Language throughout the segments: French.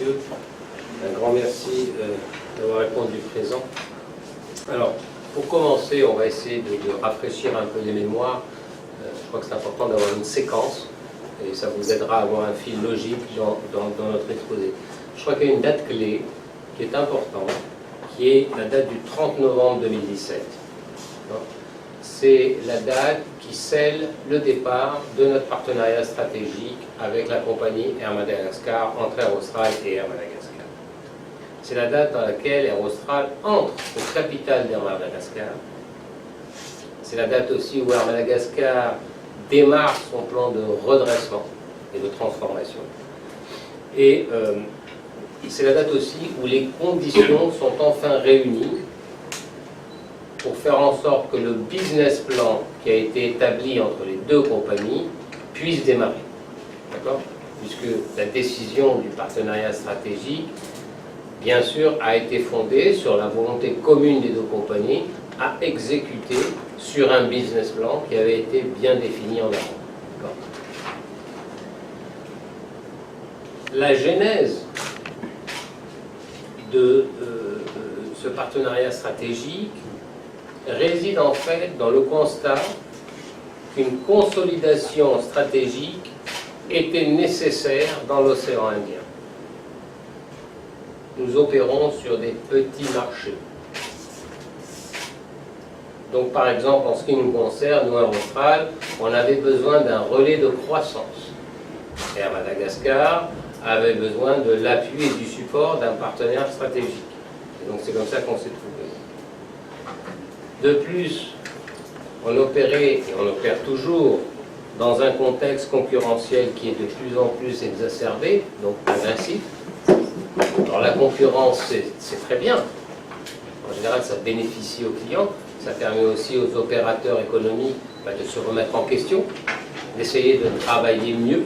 messieurs. Un grand merci d'avoir répondu présent. Alors, pour commencer, on va essayer de rafraîchir un peu les mémoires. Je crois que c'est important d'avoir une séquence et ça vous aidera à avoir un fil logique dans notre exposé. Je crois qu'il y a une date clé qui est importante, qui est la date du 30 novembre 2017. C'est la date qui scelle le départ de notre partenariat stratégique avec la compagnie Air Madagascar, entre Air Austral et Air Madagascar. C'est la date dans laquelle Air Austral entre au capital d'Air Madagascar. C'est la date aussi où Air Madagascar démarre son plan de redressement et de transformation. Et c'est la date aussi où les conditions sont enfin réunies pour faire en sorte que le business plan qui a été établi entre les deux compagnies puisse démarrer. D'accord ? Puisque la décision du partenariat stratégique, bien sûr, a été fondée sur la volonté commune des deux compagnies à exécuter sur un business plan qui avait été bien défini en amont. La genèse de ce partenariat stratégique réside en fait dans le constat qu'une consolidation stratégique était nécessaire dans l'océan Indien. Nous opérons sur des petits marchés. Donc par exemple, en ce qui nous concerne, nous, Air Austral, on avait besoin d'un relais de croissance. Air Madagascar avait besoin de l'appui et du support d'un partenaire stratégique. Et donc c'est comme ça qu'on s'est trouvé. De plus, on opérait, et on opère toujours, dans un contexte concurrentiel qui est de plus en plus exacerbé, donc agressif. Alors la concurrence, c'est très bien. En général, ça bénéficie aux clients. Ça permet aussi aux opérateurs économiques de se remettre en question, d'essayer de travailler mieux.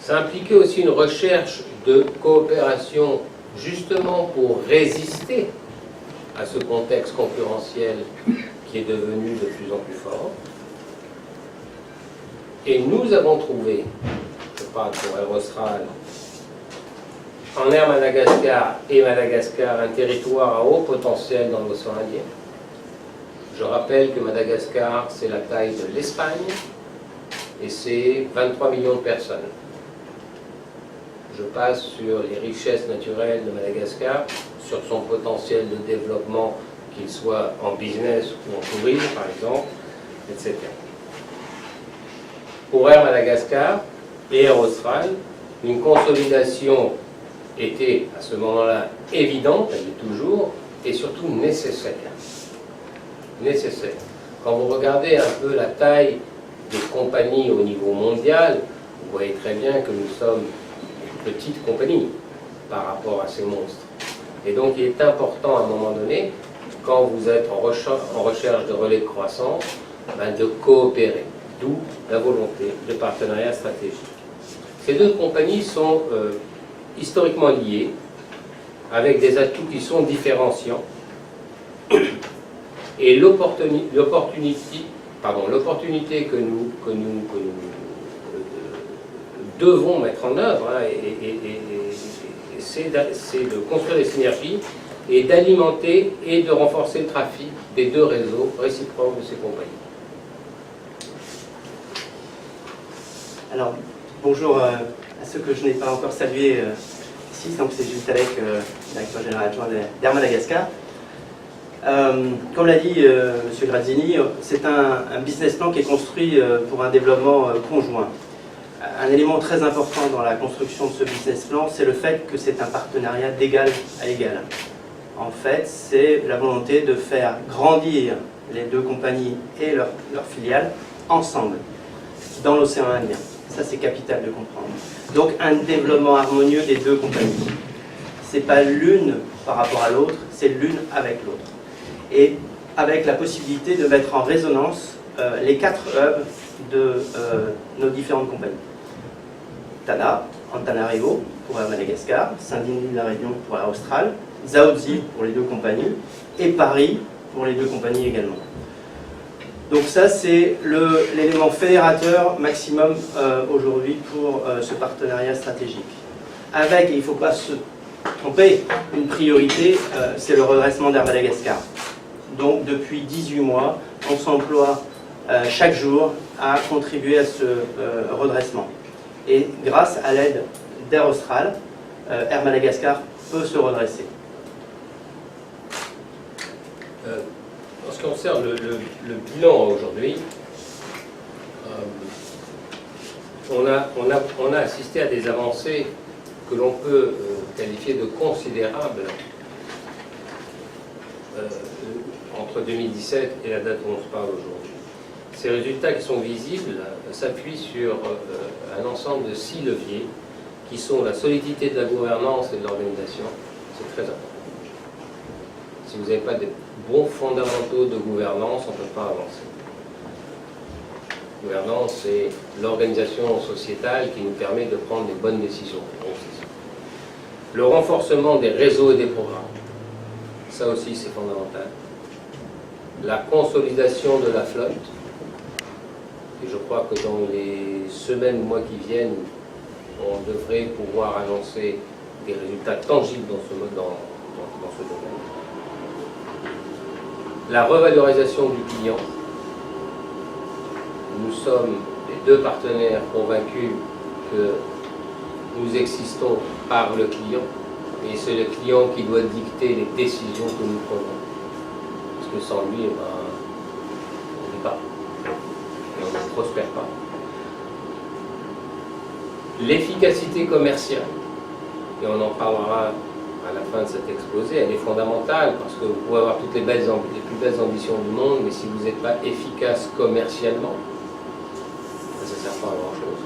Ça impliquait aussi une recherche de coopération justement pour résister à ce contexte concurrentiel qui est devenu de plus en plus fort. Et nous avons trouvé, je parle pour Air Austral, en Air Madagascar et Madagascar, un territoire à haut potentiel dans l'océan Indien. Je rappelle que Madagascar, c'est la taille de l'Espagne et c'est 23 millions de personnes. Je passe sur les richesses naturelles de Madagascar, sur son potentiel de développement, qu'il soit en business ou en tourisme par exemple, etc. Pour Air Madagascar et Air Austral, une consolidation était à ce moment-là évidente, elle est toujours, et surtout nécessaire. Nécessaire. Quand vous regardez un peu la taille des compagnies au niveau mondial, vous voyez très bien que nous sommes une petite compagnie par rapport à ces monstres. Et donc il est important à un moment donné, quand vous êtes en recherche de relais de croissance, de coopérer. D'où la volonté de partenariat stratégique. Ces deux compagnies sont historiquement liées, avec des atouts qui sont différenciants. Et l'opportunité que nous devons mettre en œuvre, c'est de construire des synergies et d'alimenter et de renforcer le trafic des deux réseaux réciproques de ces compagnies. Alors, bonjour à ceux que je n'ai pas encore salués ici. Donc c'est Gilles Talec, directeur général adjoint d'Air Madagascar. Comme l'a dit M. Grazzini, c'est un business plan qui est construit pour un développement conjoint. Un élément très important dans la construction de ce business plan, c'est le fait que c'est un partenariat d'égal à égal. En fait, c'est la volonté de faire grandir les deux compagnies et leurs filiales ensemble, dans l'océan Indien. Ça, c'est capital de comprendre. Donc, un développement harmonieux des deux compagnies. Ce n'est pas l'une par rapport à l'autre, c'est l'une avec l'autre. Et avec la possibilité de mettre en résonance les 4 hubs de nos différentes compagnies. Tana, Antananarivo pour Air Madagascar, Saint-Denis-de-la Réunion pour Air Austral, Dzaoudzi pour les deux compagnies, et Paris pour les deux compagnies également. Donc ça, c'est l'élément fédérateur maximum aujourd'hui pour ce partenariat stratégique. Avec, et il ne faut pas se tromper, une priorité, c'est le redressement d'Air Madagascar. Donc depuis 18 mois, on s'emploie chaque jour à contribuer à ce redressement. Et grâce à l'aide d'Air Austral, Air Madagascar peut se redresser. En ce qui concerne le bilan aujourd'hui, on a assisté à des avancées que l'on peut qualifier de considérables entre 2017 et la date où on se parle aujourd'hui. Ces résultats qui sont visibles s'appuient sur un ensemble de 6 leviers qui sont la solidité de la gouvernance et de l'organisation. C'est très important. Si vous n'avez pas de bons fondamentaux de gouvernance, on ne peut pas avancer. La gouvernance, c'est l'organisation sociétale qui nous permet de prendre des bonnes décisions. Le renforcement des réseaux et des programmes, ça aussi c'est fondamental. La consolidation de la flotte, et je crois que dans les semaines, mois qui viennent, on devrait pouvoir annoncer des résultats tangibles dans ce domaine. La revalorisation du client. Nous sommes les 2 partenaires convaincus que nous existons par le client, et c'est le client qui doit dicter les décisions que nous prenons. Parce que sans lui, on n'est pas. Et on ne prospère pas. L'efficacité commerciale, et on en parlera à la fin de cet exposé, elle est fondamentale parce que vous pouvez avoir toutes les plus belles ambitions du monde, mais si vous n'êtes pas efficace commercialement, ça ne sert pas à grand chose.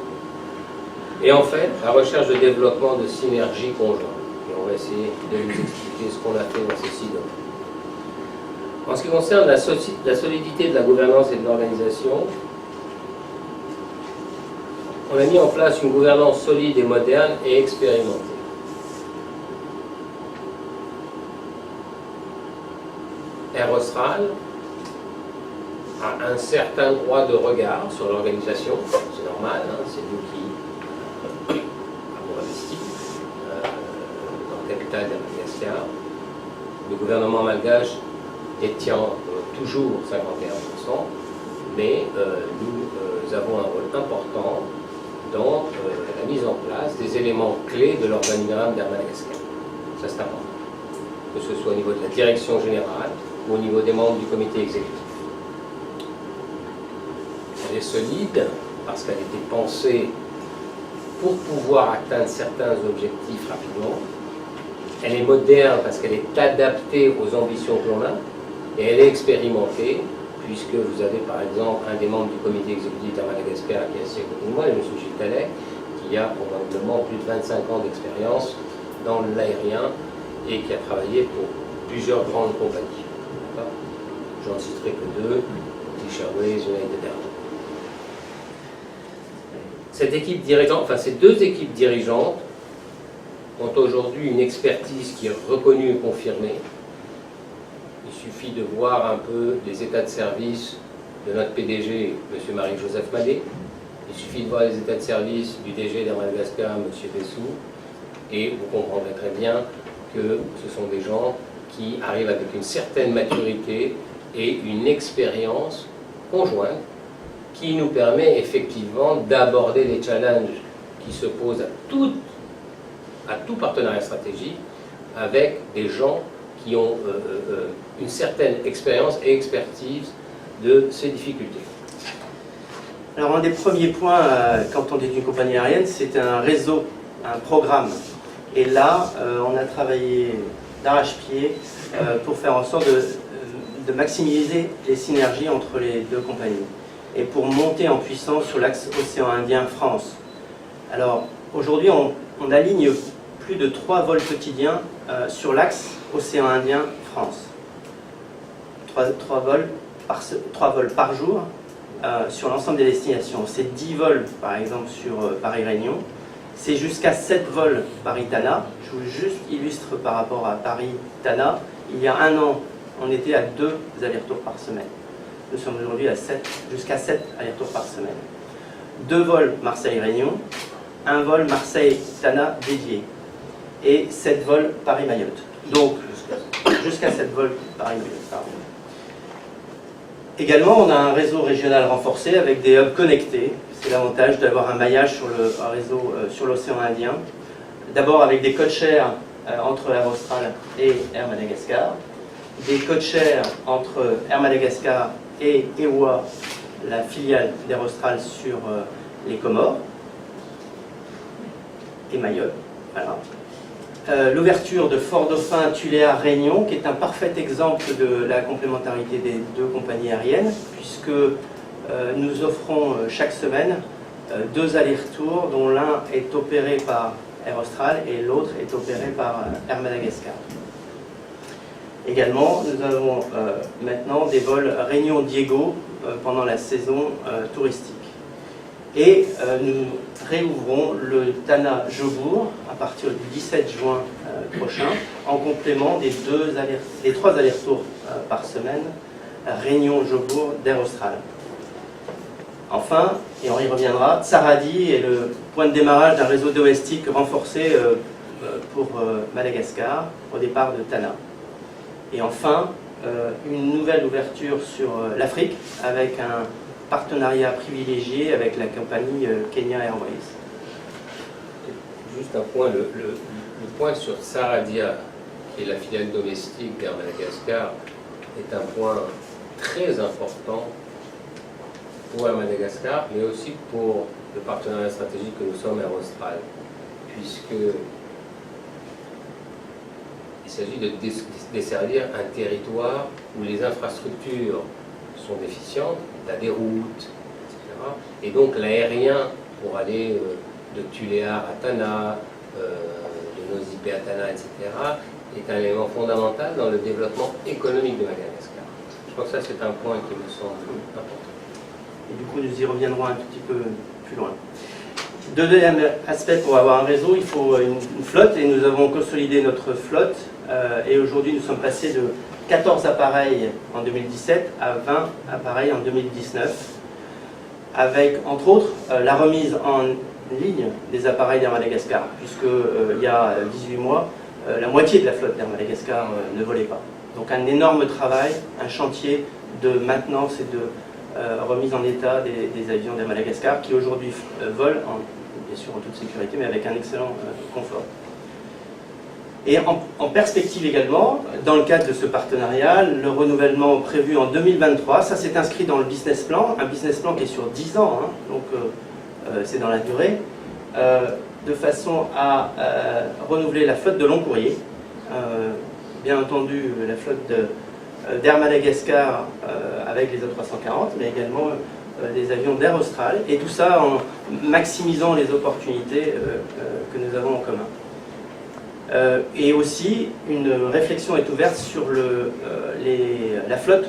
Et en fait, la recherche de développement de synergies conjointes. Et on va essayer de vous expliquer ce qu'on a fait dans ces 6 domaines. En ce qui concerne la solidité de la gouvernance et de l'organisation, on a mis en place une gouvernance solide et moderne et expérimentée. Air Austral a un certain droit de regard sur l'organisation, c'est normal, hein, c'est nous qui avons investi dans le capital d'Air Madagascar. Le gouvernement malgache détient toujours 51%, mais nous avons un rôle important dans la mise en place des éléments clés de l'organigramme d'Air Madagascar. Ça c'est important, que ce soit au niveau de la direction générale ou au niveau des membres du comité exécutif. Elle est solide parce qu'elle a été pensée pour pouvoir atteindre certains objectifs rapidement. Elle est moderne parce qu'elle est adaptée aux ambitions que l'on a. Et elle est expérimentée, puisque vous avez par exemple un des membres du comité exécutif d'Air Madagascar qui est assis à côté de moi, M. Gilles Tallet, qui a probablement plus de 25 ans d'expérience dans l'aérien et qui a travaillé pour plusieurs grandes compagnies. J'en citerai que 2, British Airways, United Airlines. Cette équipe dirigeante, enfin ces 2 équipes dirigeantes ont aujourd'hui une expertise qui est reconnue et confirmée. Il suffit de voir un peu les états de service de notre PDG, M. Marie-Joseph Madé. Il suffit de voir les états de service du DG d'Air Madagascar, M. Bessou, et vous comprendrez très bien que ce sont des gens qui arrivent avec une certaine maturité et une expérience conjointe qui nous permet effectivement d'aborder les challenges qui se posent à tout partenariat stratégique avec des gens qui ont une certaine expérience et expertise de ces difficultés. Alors un des premiers points quand on est une compagnie aérienne, c'est un réseau, un programme. Et là, on a travaillé d'arrache-pied pour faire en sorte de maximiser les synergies entre les 2 compagnies et pour monter en puissance sur l'axe océan Indien-France. Alors aujourd'hui, on aligne plus de 3 vols quotidiens sur l'axe océan Indien-France. 3 vols par jour sur l'ensemble des destinations. C'est 10 vols par exemple sur Paris-Réunion. C'est jusqu'à 7 vols Paris-Tana. Je vous juste illustre par rapport à Paris-Tana. Il y a 1 an, on était à 2 allers-retours par semaine. nous sommes aujourd'hui à jusqu'à 7 allers-retours par semaine. 2 vols Marseille-Réunion, 1 vol Marseille-Tana dédié et 7 vols Paris-Mayotte. Donc, jusqu'à 7 vols Paris-Mayotte, pardon. Également, on a un réseau régional renforcé avec des hubs connectés. C'est l'avantage d'avoir un maillage sur le réseau sur l'océan Indien. D'abord avec des code-shares entre Air Austral et Air Madagascar, des code-shares entre Air Madagascar et EWA, la filiale d'Air Austral sur les Comores et Mayotte. Voilà. L'ouverture de Fort-Dauphin, Tuléar, Réunion, qui est un parfait exemple de la complémentarité des 2 compagnies aériennes, puisque nous offrons chaque semaine 2 allers-retours, dont l'un est opéré par Air Austral et l'autre est opéré par Air Madagascar. Également, nous avons maintenant des vols Réunion-Diego pendant la saison touristique. Et nous réouvrons le Tana Jobourg à partir du 17 juin prochain, en complément des 3 allers-retours par semaine, Réunion-Jobourg d'Air Austral. Enfin, et on y reviendra, Tsaradi est le point de démarrage d'un réseau domestique renforcé pour Madagascar au départ de Tana. Et enfin, une nouvelle ouverture sur l'Afrique avec un partenariat privilégié avec la compagnie Kenya Airways. Juste un point, le point sur Saradia, qui est la filiale domestique d'Air Madagascar, est un point très important pour Air Madagascar, mais aussi pour le partenariat stratégique que nous sommes Air Austral, puisque il s'agit de desservir un territoire où les infrastructures sont déficientes, il y a des routes, etc. Et donc l'aérien, pour aller de Tuléar à Tana, de Nosy Be à Tana, etc., est un élément fondamental dans le développement économique de Madagascar. Je crois que ça, c'est un point qui me semble important. Et du coup, nous y reviendrons un tout petit peu plus loin. Deuxième aspect, pour avoir un réseau, il faut une flotte, et nous avons consolidé notre flotte. Et aujourd'hui, nous sommes passés de 14 appareils en 2017 à 20 appareils en 2019, avec, entre autres, la remise en ligne des appareils d'Air Madagascar, puisque il y a 18 mois, la moitié de la flotte d'Air Madagascar ne volait pas. Donc un énorme travail, un chantier de maintenance et de remise en état des avions d'Air Madagascar qui aujourd'hui volent, bien sûr en toute sécurité, mais avec un excellent confort. Et en perspective également, dans le cadre de ce partenariat, le renouvellement prévu en 2023, ça s'est inscrit dans le business plan, un business plan qui est sur 10 ans, hein, donc c'est dans la durée, de façon à renouveler la flotte de long courrier, bien entendu la flotte d'Air Madagascar avec les A340, mais également des avions d'Air Austral, et tout ça en maximisant les opportunités que nous avons en commun. Et aussi, une réflexion est ouverte sur la flotte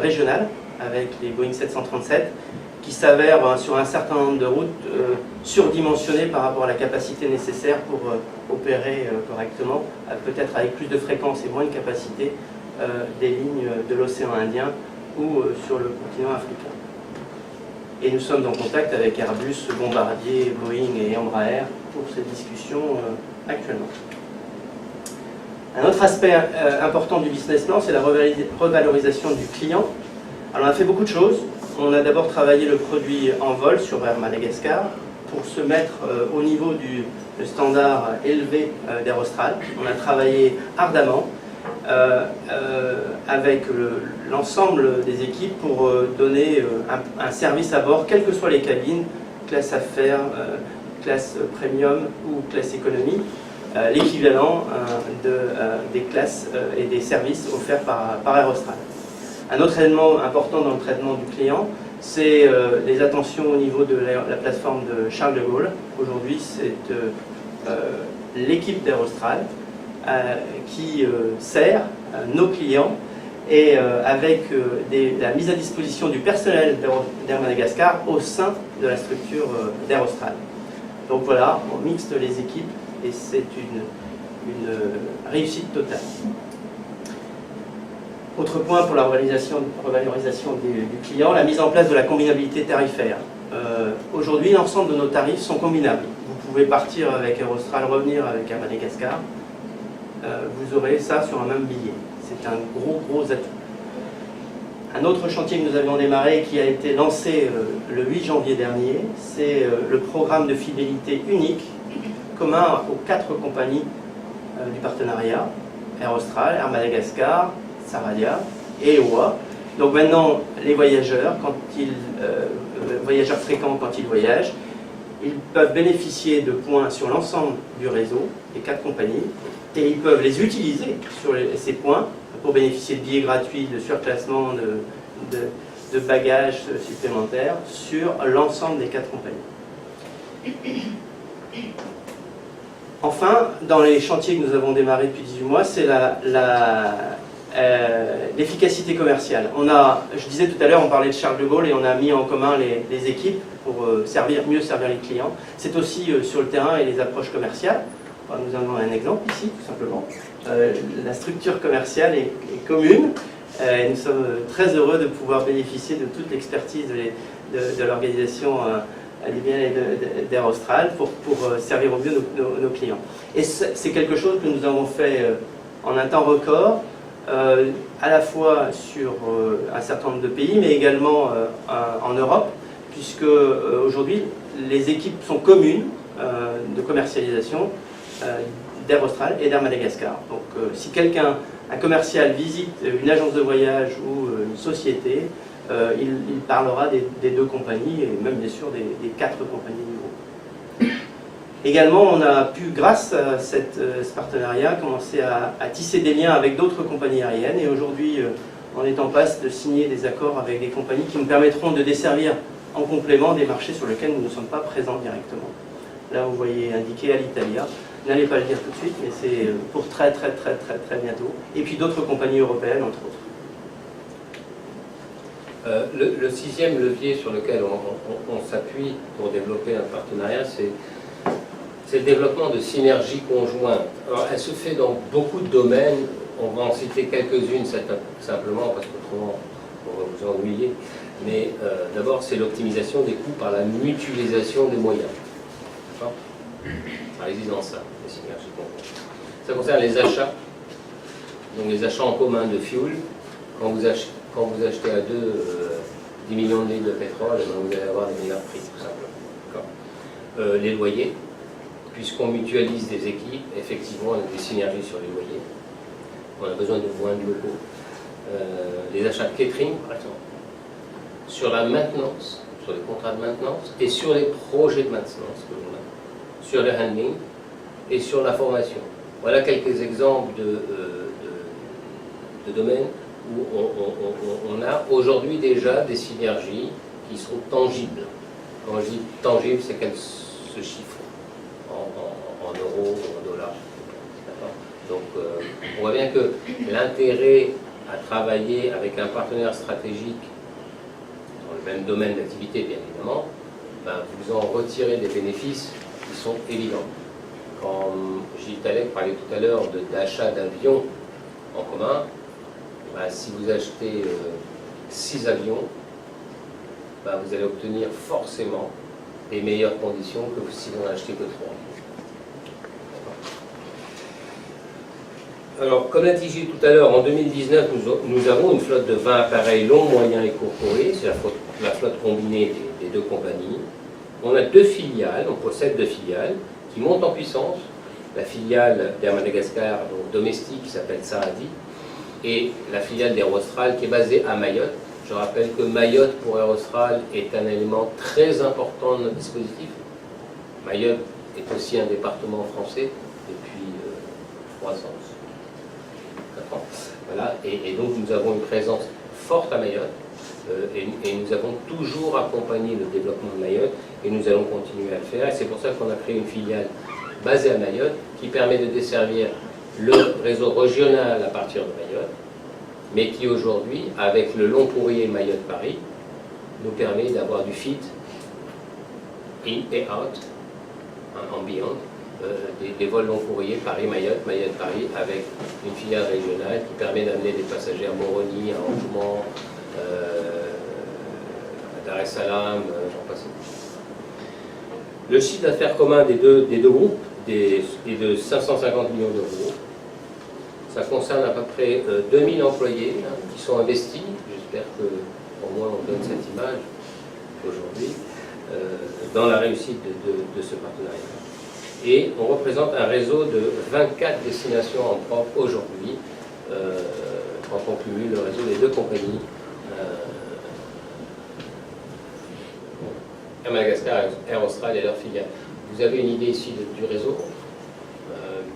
régionale avec les Boeing 737 qui s'avèrent sur un certain nombre de routes surdimensionnées par rapport à la capacité nécessaire pour opérer correctement, peut-être avec plus de fréquence et moins de capacité des lignes de l'océan Indien ou sur le continent africain. Et nous sommes en contact avec Airbus, Bombardier, Boeing et Embraer pour ces discussions actuellement. Un autre aspect important du business plan, c'est la revalorisation du client. Alors on a fait beaucoup de choses. On a d'abord travaillé le produit en vol sur Air Madagascar pour se mettre au niveau du standard élevé d'Air Austral. On a travaillé ardemment avec l'ensemble des équipes pour donner un service à bord, quelles que soient les cabines, classe affaires, classe premium ou classe économie, l'équivalent des classes et des services offerts par Air Austral. Un autre élément important dans le traitement du client, c'est les attentions au niveau de la plateforme de Charles de Gaulle. Aujourd'hui, c'est l'équipe d'Air Austral qui sert nos clients et avec la mise à disposition du personnel d'Air Madagascar au sein de la structure d'Air Austral. Donc voilà, on mixte les équipes et c'est une réussite totale. Autre point pour la revalorisation du client, la mise en place de la combinabilité tarifaire. Aujourd'hui, l'ensemble de nos tarifs sont combinables. Vous pouvez partir avec Air Austral, revenir avec Air Madagascar. Vous aurez ça sur un même billet. C'est un gros atout. Un autre chantier que nous avions démarré et qui a été lancé le 8 janvier dernier, c'est le programme de fidélité unique commun aux 4 compagnies du partenariat, Air Austral, Air Madagascar, Saradia et EOA. Donc maintenant, les voyageurs, voyageurs fréquents quand ils voyagent, ils peuvent bénéficier de points sur l'ensemble du réseau des 4 compagnies et ils peuvent les utiliser sur ces points pour bénéficier de billets gratuits, de surclassement, de bagages supplémentaires sur l'ensemble des 4 compagnies. Enfin, dans les chantiers que nous avons démarrés depuis 18 mois, c'est l'efficacité commerciale. Je disais tout à l'heure, on parlait de Charles de Gaulle et on a mis en commun les équipes pour mieux servir les clients. C'est aussi sur le terrain et les approches commerciales. Enfin, nous avons un exemple ici, tout simplement. La structure commerciale est commune. Et nous sommes très heureux de pouvoir bénéficier de toute l'expertise de l'organisation d'Air Austral pour servir au mieux nos clients. Et c'est quelque chose que nous avons fait en un temps record, à la fois sur un certain nombre de pays, mais également en Europe, puisque aujourd'hui les équipes sont communes de commercialisation d'Air Austral et d'Air Madagascar. Donc si un commercial visite une agence de voyage ou une société, il parlera des 2 compagnies et même bien sûr des 4 compagnies du groupe. Également, on a pu, grâce à ce partenariat, commencer à tisser des liens avec d'autres compagnies aériennes et aujourd'hui, on est en passe de signer des accords avec des compagnies qui nous permettront de desservir en complément des marchés sur lesquels nous ne sommes pas présents directement. Là, vous voyez indiqué Alitalia. N'allez pas le dire tout de suite, mais c'est pour très bientôt. Et puis d'autres compagnies européennes, entre autres. Le 6e levier sur lequel on s'appuie pour développer un partenariat, c'est le développement de synergies conjointes. Alors, elle se fait dans beaucoup de domaines. On va en citer quelques-unes simplement, parce qu'autrement, on va vous ennuyer. Mais d'abord, c'est l'optimisation des coûts par la mutualisation des moyens. D'accord ? Ça existe dans ça, les synergies conjointes. Ça concerne les achats. Donc les achats en commun de fuel. Quand vous achetez à 10 millions de litres de pétrole, vous allez avoir des meilleurs prix, tout simplement. Les loyers, puisqu'on mutualise des équipes, effectivement, on a des synergies sur les loyers. On a besoin de moins de locaux. Les achats de catering, par exemple. Sur la maintenance, sur les contrats de maintenance, et sur les projets de maintenance que l'on a. Sur le handling et sur la formation. Voilà quelques exemples de domaines où on a aujourd'hui déjà des synergies qui sont tangibles. Quand je dis tangible, c'est qu'elles se chiffrent en euros ou en dollars. Donc on voit bien que l'intérêt à travailler avec un partenaire stratégique dans le même domaine d'activité, bien évidemment, vous en retirez des bénéfices qui sont évidents. Quand Gilles Talec parlait tout à l'heure d'achat d'avions en commun, si vous achetez 6 avions, vous allez obtenir forcément des meilleures conditions que si vous n'en achetez que 3. Alors, comme l'a dit Gilles tout à l'heure, en 2019, nous avons une flotte de 20 appareils longs, moyens et courts courriers. C'est la flotte combinée des 2 compagnies. On a 2 filiales, on possède 2 filiales qui montent en puissance. La filiale d'Air Madagascar, donc domestique, qui s'appelle Saradi, et la filiale d'Air Austral qui est basée à Mayotte. Je rappelle que Mayotte pour Air Austral est un élément très important de notre dispositif. Mayotte est aussi un département français depuis 3 ans. 4 ans. Voilà. Et donc nous avons une présence forte à Mayotte et nous avons toujours accompagné le développement de Mayotte et nous allons continuer à le faire. Et c'est pour ça qu'on a créé une filiale basée à Mayotte qui permet de desservir le réseau régional à partir de Mayotte, mais qui aujourd'hui, avec le long courrier Mayotte-Paris, nous permet d'avoir du fit in et out, en beyond, des vols long courriers Paris-Mayotte, Mayotte-Paris, avec une filiale régionale qui permet d'amener des passagers à Moroni, à Anjouan, à Dar es Salaam, j'en passe. Le chiffre d'affaires commun des deux groupes est de 550 millions d'euros. Ça concerne à peu près 2000 employés qui sont investis. J'espère que au moins on donne cette image aujourd'hui dans la réussite de ce partenariat. Et on représente un réseau de 24 destinations en propre aujourd'hui, quand on cumule le réseau des deux compagnies, Air Madagascar et Air Austral et leurs filiales. Vous avez une idée ici du réseau.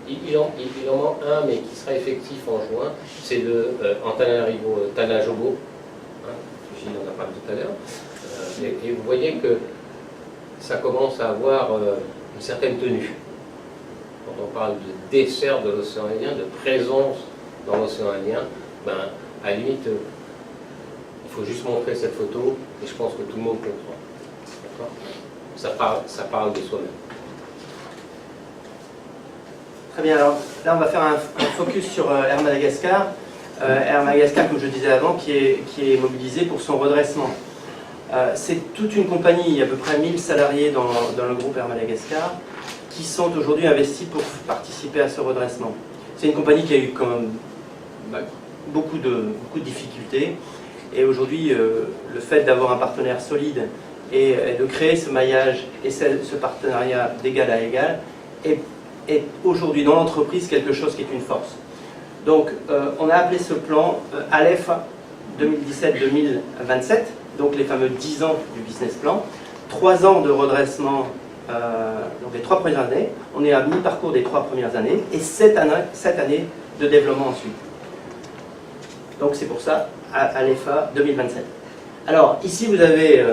Il en manque un, mais qui sera effectif en juin, c'est le Antananarivo Tanajobo, Gilles en a parlé tout à l'heure, et vous voyez que ça commence à avoir une certaine tenue. Quand on parle de dessert de l'océan Indien, de présence dans l'océan Indien, ben, à la limite, il faut juste montrer cette photo, et je pense que tout le monde comprend. Ça parle de soi-même. Très bien, alors là on va faire un focus sur Air Madagascar. Air Madagascar, comme je disais avant, qui est mobilisé pour son redressement. C'est toute une compagnie, il y a à peu près 1000 salariés dans le groupe Air Madagascar, qui sont aujourd'hui investis pour participer à ce redressement. C'est une compagnie qui a eu quand même beaucoup de difficultés, et aujourd'hui le fait d'avoir un partenaire solide et de créer ce maillage et ce partenariat d'égal à égal est aujourd'hui dans l'entreprise quelque chose qui est une force. Donc on a appelé ce plan ALEF 2017-2027, donc les fameux 10 ans du business plan, 3 ans de redressement, donc les 3 premières années, on est à mi-parcours des 3 premières années, et 7 années de développement ensuite. Donc c'est pour ça ALEFA 2027. Alors ici vous avez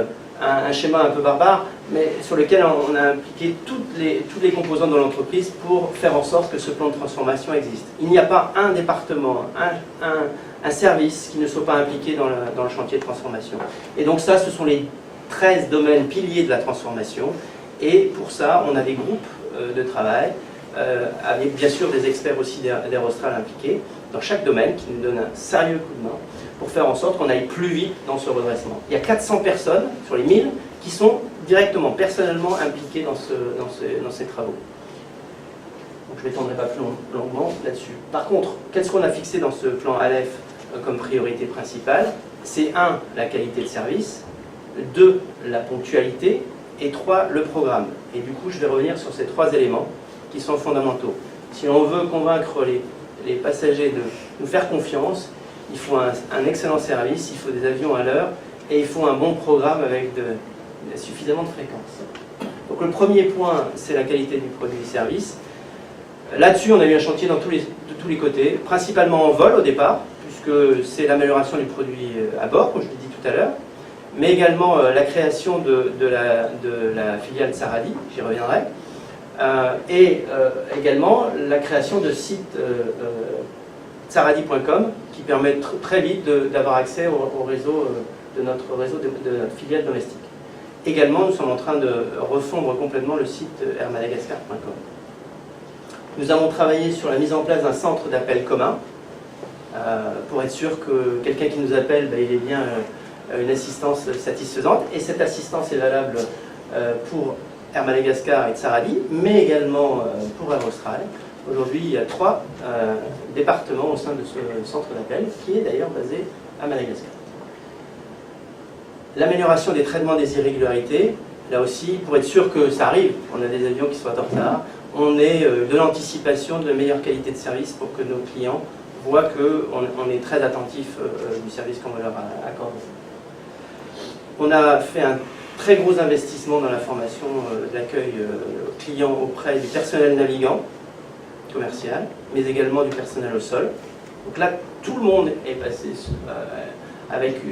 un schéma un peu barbare, mais sur lequel on a impliqué toutes les composantes de l'entreprise pour faire en sorte que ce plan de transformation existe. Il n'y a pas un département, un service qui ne soit pas impliqué dans le chantier de transformation. Et donc ça, ce sont les 13 domaines piliers de la transformation. Et pour ça, on a des groupes de travail, avec bien sûr des experts aussi d'Air Austral impliqués dans chaque domaine, qui nous donnent un sérieux coup de main pour faire en sorte qu'on aille plus vite dans ce redressement. Il y a 400 personnes sur les 1000 qui sont directement, personnellement impliquées dans ces travaux. Donc je ne m'étendrai pas plus longuement là-dessus. Par contre, qu'est-ce qu'on a fixé dans ce plan ALEF comme priorité principale? C'est 1, la qualité de service, 2, la ponctualité, et 3, le programme. Et du coup, je vais revenir sur ces 3 éléments qui sont fondamentaux. Si on veut convaincre les passagers de nous faire confiance, il faut un excellent service, il faut des avions à l'heure, et il faut un bon programme avec suffisamment de fréquences. Donc le premier point, c'est la qualité du produit et service. Là-dessus, on a eu un chantier de tous les côtés, principalement en vol au départ, puisque c'est l'amélioration du produit à bord, comme je l'ai dit tout à l'heure, mais également la création de la filiale Tsaradi, j'y reviendrai, et également la création de sites tsaradi.com qui permet très vite d'avoir accès au réseau de notre filiale domestique. Également, nous sommes en train de refondre complètement le site airmadagascar.com. Nous avons travaillé sur la mise en place d'un centre d'appel commun pour être sûr que quelqu'un qui nous appelle, il ait bien une assistance satisfaisante. Et cette assistance est valable pour Air Madagascar et Tsaradi, mais également pour Air Austral. Aujourd'hui, il y a 3 départements au sein de ce centre d'appel, qui est d'ailleurs basé à Madagascar. L'amélioration des traitements des irrégularités, là aussi, pour être sûr que ça arrive, on a des avions qui soient en retard, on est de l'anticipation, de la meilleure qualité de service pour que nos clients voient qu'on est très attentif du service qu'on va leur accorder. On a fait un très gros investissement dans la formation d'accueil client auprès du personnel navigant, commercial, mais également du personnel au sol. Donc là, tout le monde est passé avec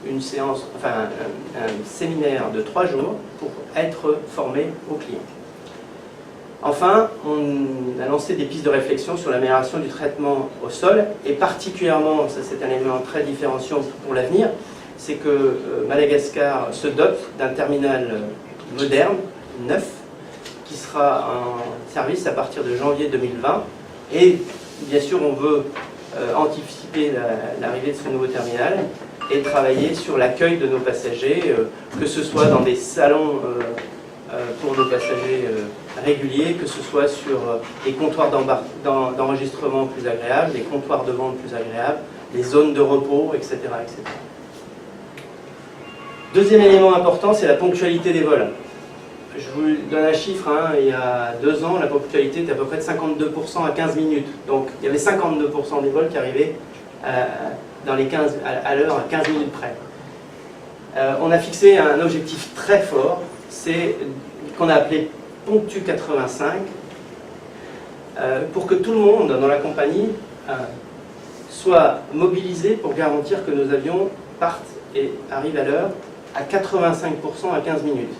une séance, enfin un séminaire de 3 jours pour être formé aux clients. Enfin, on a lancé des pistes de réflexion sur l'amélioration du traitement au sol, et particulièrement, ça c'est un élément très différenciant pour l'avenir, c'est que Madagascar se dote d'un terminal moderne, neuf, qui sera en service à partir de janvier 2020. Et bien sûr, on veut anticiper l'arrivée de ce nouveau terminal et travailler sur l'accueil de nos passagers, que ce soit dans des salons pour nos passagers réguliers, que ce soit sur des comptoirs d'enregistrement plus agréables, des comptoirs de vente plus agréables, des zones de repos, etc. etc. Deuxième élément important, c'est la ponctualité des vols. Je vous donne un chiffre, hein, il y a 2 ans, la ponctualité était à peu près de 52% à 15 minutes. Donc il y avait 52% des vols qui arrivaient à l'heure, à 15 minutes près. On a fixé un objectif très fort, c'est qu'on a appelé Ponctu 85, pour que tout le monde dans la compagnie soit mobilisé pour garantir que nos avions partent et arrivent à l'heure à 85% à 15 minutes.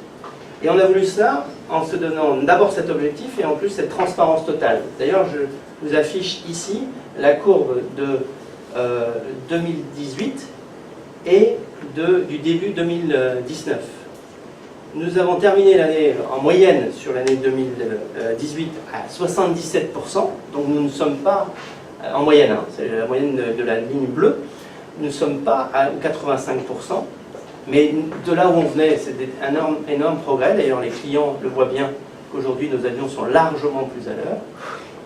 Et on a voulu ça en se donnant d'abord cet objectif et en plus cette transparence totale. D'ailleurs, je vous affiche ici la courbe de 2018 et du début 2019. Nous avons terminé l'année en moyenne sur l'année 2018 à 77%, donc nous ne sommes pas en moyenne, hein, c'est la moyenne de la ligne bleue, nous ne sommes pas à 85%. Mais de là où on venait, c'est un énorme progrès. D'ailleurs, les clients le voient bien qu'aujourd'hui, nos avions sont largement plus à l'heure.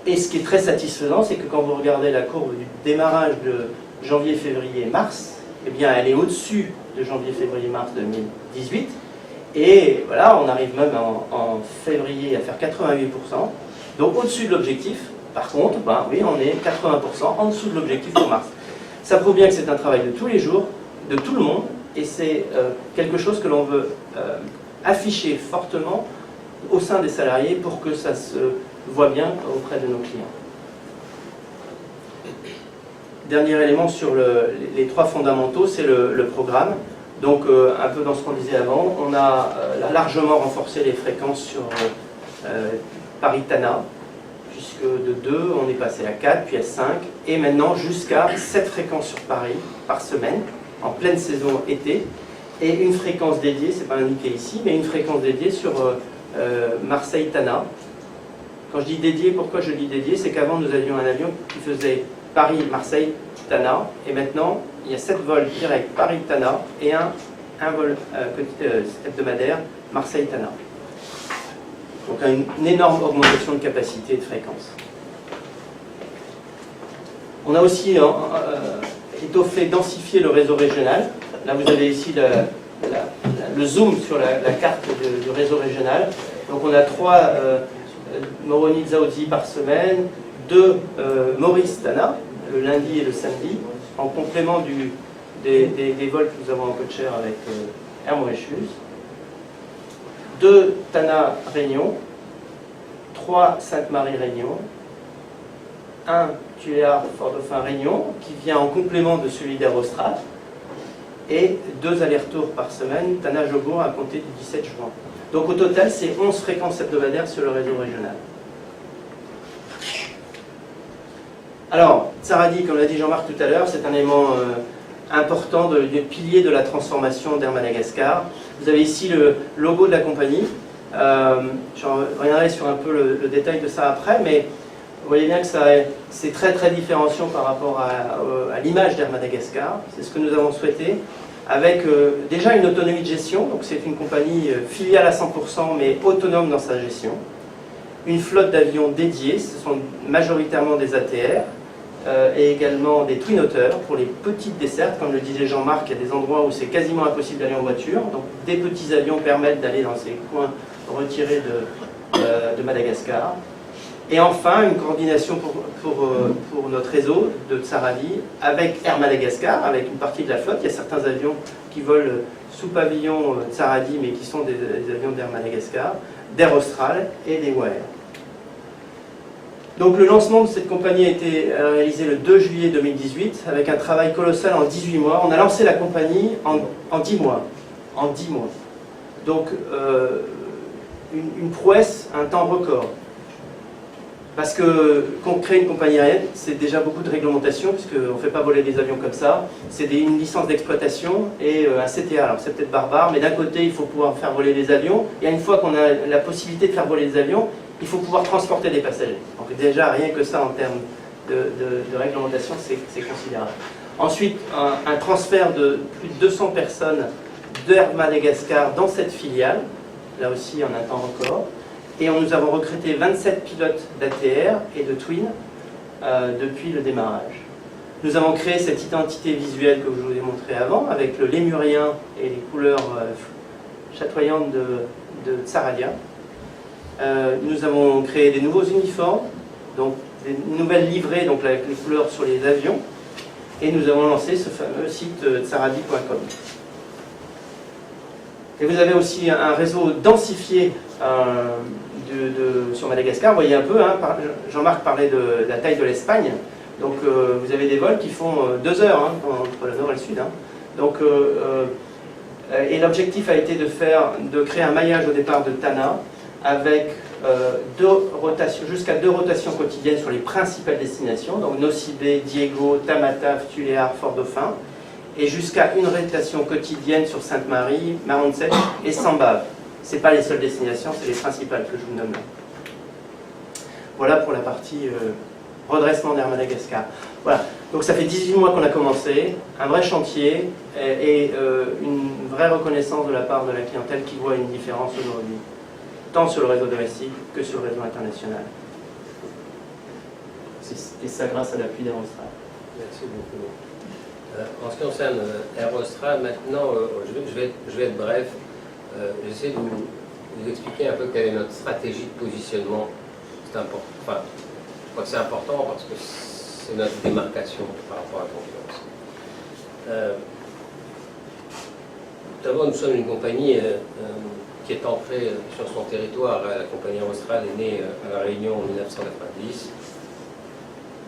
Et ce qui est très satisfaisant, c'est que quand vous regardez la courbe du démarrage de janvier, février, mars, eh bien, elle est au-dessus de janvier, février, mars 2018. Et voilà, on arrive même en février à faire 88%. Donc, au-dessus de l'objectif. Par contre, ben, oui, on est 80% en dessous de l'objectif pour mars. Ça prouve bien que c'est un travail de tous les jours, de tout le monde. Et c'est quelque chose que l'on veut afficher fortement au sein des salariés pour que ça se voit bien auprès de nos clients. Dernier élément sur les 3 fondamentaux, c'est le programme. Donc un peu dans ce qu'on disait avant, on a largement renforcé les fréquences sur Paris-Tana, puisque de 2, on est passé à 4, puis à 5, et maintenant jusqu'à 7 fréquences sur Paris par semaine, en pleine saison été, et une fréquence dédiée, c'est pas indiqué ici, mais une fréquence dédiée sur Marseille-Tana. Quand je dis dédié, pourquoi je dis dédié? C'est qu'avant nous avions un avion qui faisait Paris-Marseille-Tana, et maintenant il y a 7 vols directs Paris-Tana et un vol hebdomadaire Marseille-Tana. Donc une énorme augmentation de capacité et de fréquence. On a aussi étoffé, densifié le réseau régional. Là, vous avez ici le zoom sur la carte du réseau régional. Donc, on a 3 Moroni-Dzaoudzi par semaine, 2 Maurice-Tana, le lundi et le samedi, en complément des vols que nous avons en code share avec Air Mauritius. 2 Tana-Réunion, 3 Sainte-Marie-Réunion, 1 Tuléar-Fort-Dauphin-Réunion, qui vient en complément de celui d'Air Austral, et 2 allers-retours par semaine, Tana-Jobourg à compter du 17 juin. Donc au total, c'est 11 fréquences hebdomadaires sur le réseau régional. Alors, Tsaradi, comme l'a dit Jean-Marc tout à l'heure, c'est un élément important, des piliers de la transformation d'Air Madagascar. Vous avez ici le logo de la compagnie. Je reviendrai sur un peu le détail de ça après, mais vous voyez bien que c'est très très différenciant par rapport à l'image d'Air Madagascar. C'est ce que nous avons souhaité, avec déjà une autonomie de gestion. Donc c'est une compagnie filiale à 100%, mais autonome dans sa gestion. Une flotte d'avions dédiés, ce sont majoritairement des ATR, et également des Twin Otter pour les petites dessertes. Comme le disait Jean-Marc, il y a des endroits où c'est quasiment impossible d'aller en voiture. Donc des petits avions permettent d'aller dans ces coins retirés de Madagascar. Et enfin, une coordination pour notre réseau de Tsaradi avec Air Madagascar, avec une partie de la flotte. Il y a certains avions qui volent sous pavillon Tsaradi, mais qui sont des avions d'Air Madagascar, d'Air Austral et des WAER. Donc le lancement de cette compagnie a été réalisé le 2 juillet 2018, avec un travail colossal en 18 mois. On a lancé la compagnie en 10 mois. En 10 mois. Donc une prouesse, un temps record. Parce que quand on crée une compagnie aérienne, c'est déjà beaucoup de réglementation, puisqu'on ne fait pas voler des avions comme ça. C'est une licence d'exploitation et un CTA. Alors c'est peut-être barbare, mais d'un côté, il faut pouvoir faire voler des avions. Et une fois qu'on a la possibilité de faire voler des avions, il faut pouvoir transporter des passagers. Donc déjà, rien que ça en termes de réglementation, c'est considérable. Ensuite, un transfert de plus de 200 personnes d'Air Madagascar dans cette filiale. Là aussi, on attend encore. Et nous avons recruté 27 pilotes d'ATR et de Twin depuis le démarrage. Nous avons créé cette identité visuelle que je vous ai montrée avant, avec le lémurien et les couleurs chatoyantes de Tsaradia. Nous avons créé des nouveaux uniformes, donc des nouvelles livrées, donc avec les couleurs sur les avions. Et nous avons lancé ce fameux site tsaradi.com. Et vous avez aussi un réseau densifié sur Madagascar. Vous voyez un peu, hein, Jean-Marc parlait de la taille de l'Espagne. Donc vous avez des vols qui font 2 heures hein, entre le nord et le sud. Hein. Donc, et l'objectif a été de créer un maillage au départ de Tana avec jusqu'à 2 rotations quotidiennes sur les principales destinations. Donc Nosy-Be, Diego, Tamatave, Tuléar, Fort-Dauphin. Et jusqu'à 1 rotation quotidienne sur Sainte-Marie, Marmontset et Sambave. Ce n'est pas les seules destinations, c'est les principales que je vous nomme là. Voilà pour la partie redressement d'Air Madagascar. Voilà, donc ça fait 18 mois qu'on a commencé, un vrai chantier et une vraie reconnaissance de la part de la clientèle qui voit une différence aujourd'hui, tant sur le réseau domestique que sur le réseau international. Et ça grâce à l'appui d'Aerostral. Merci beaucoup. En ce qui concerne Aerostral, maintenant, je vais être bref. J'essaie de vous expliquer un peu quelle est notre stratégie de positionnement. C'est important. Enfin, je crois que c'est important parce que c'est notre démarcation par rapport à la concurrence. D'abord, nous sommes une compagnie qui est entrée sur son territoire. La compagnie Aerostral est née à La Réunion en 1990.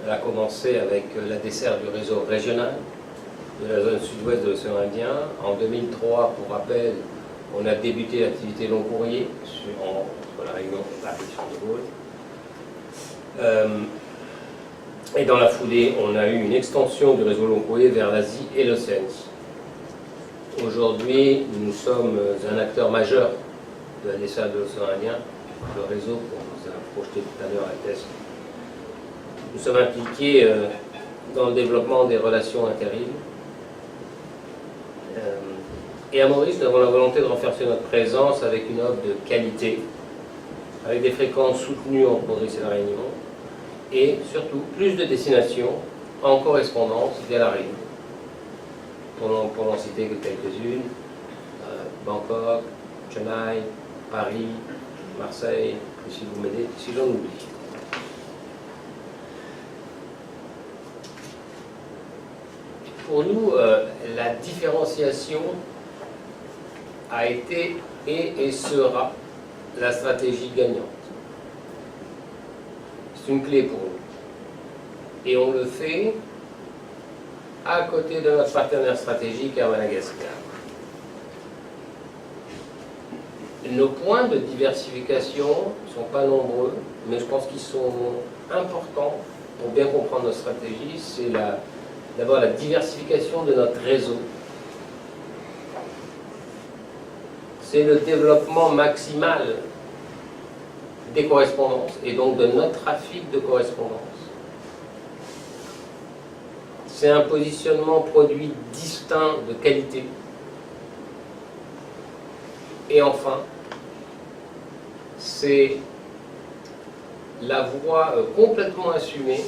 Elle a commencé avec la dessert du réseau régional de la zone sud-ouest de l'océan Indien. En 2003, pour rappel, on a débuté l'activité long courrier entre la Réunion et la région de Gaulle. Et dans la foulée, on a eu une extension du réseau long courrier vers l'Asie et l'Océanie. Aujourd'hui, nous sommes un acteur majeur de la desserte de l'océan Indien, le réseau qu'on vous a projeté tout à l'heure à Test. Nous sommes impliqués dans le développement des relations inter-îles. Et à Maurice, nous avons la volonté de renforcer notre présence avec une offre de qualité, avec des fréquences soutenues entre Maurice et la Réunion, et surtout plus de destinations en correspondance via la Réunion. Pour n'en citer que quelques-unes, Bangkok, Chennai, Paris, Marseille, et si vous m'aidez, si j'en oublie. Pour nous, la différenciation a été et sera la stratégie gagnante. C'est une clé pour nous. Et on le fait à côté de notre partenaire stratégique à Madagascar. Nos points de diversification ne sont pas nombreux, mais je pense qu'ils sont importants pour bien comprendre notre stratégie. C'est d'abord la diversification de notre réseau. C'est le développement maximal des correspondances et donc de notre trafic de correspondance. C'est un positionnement produit distinct de qualité. Et enfin, c'est la voie complètement assumée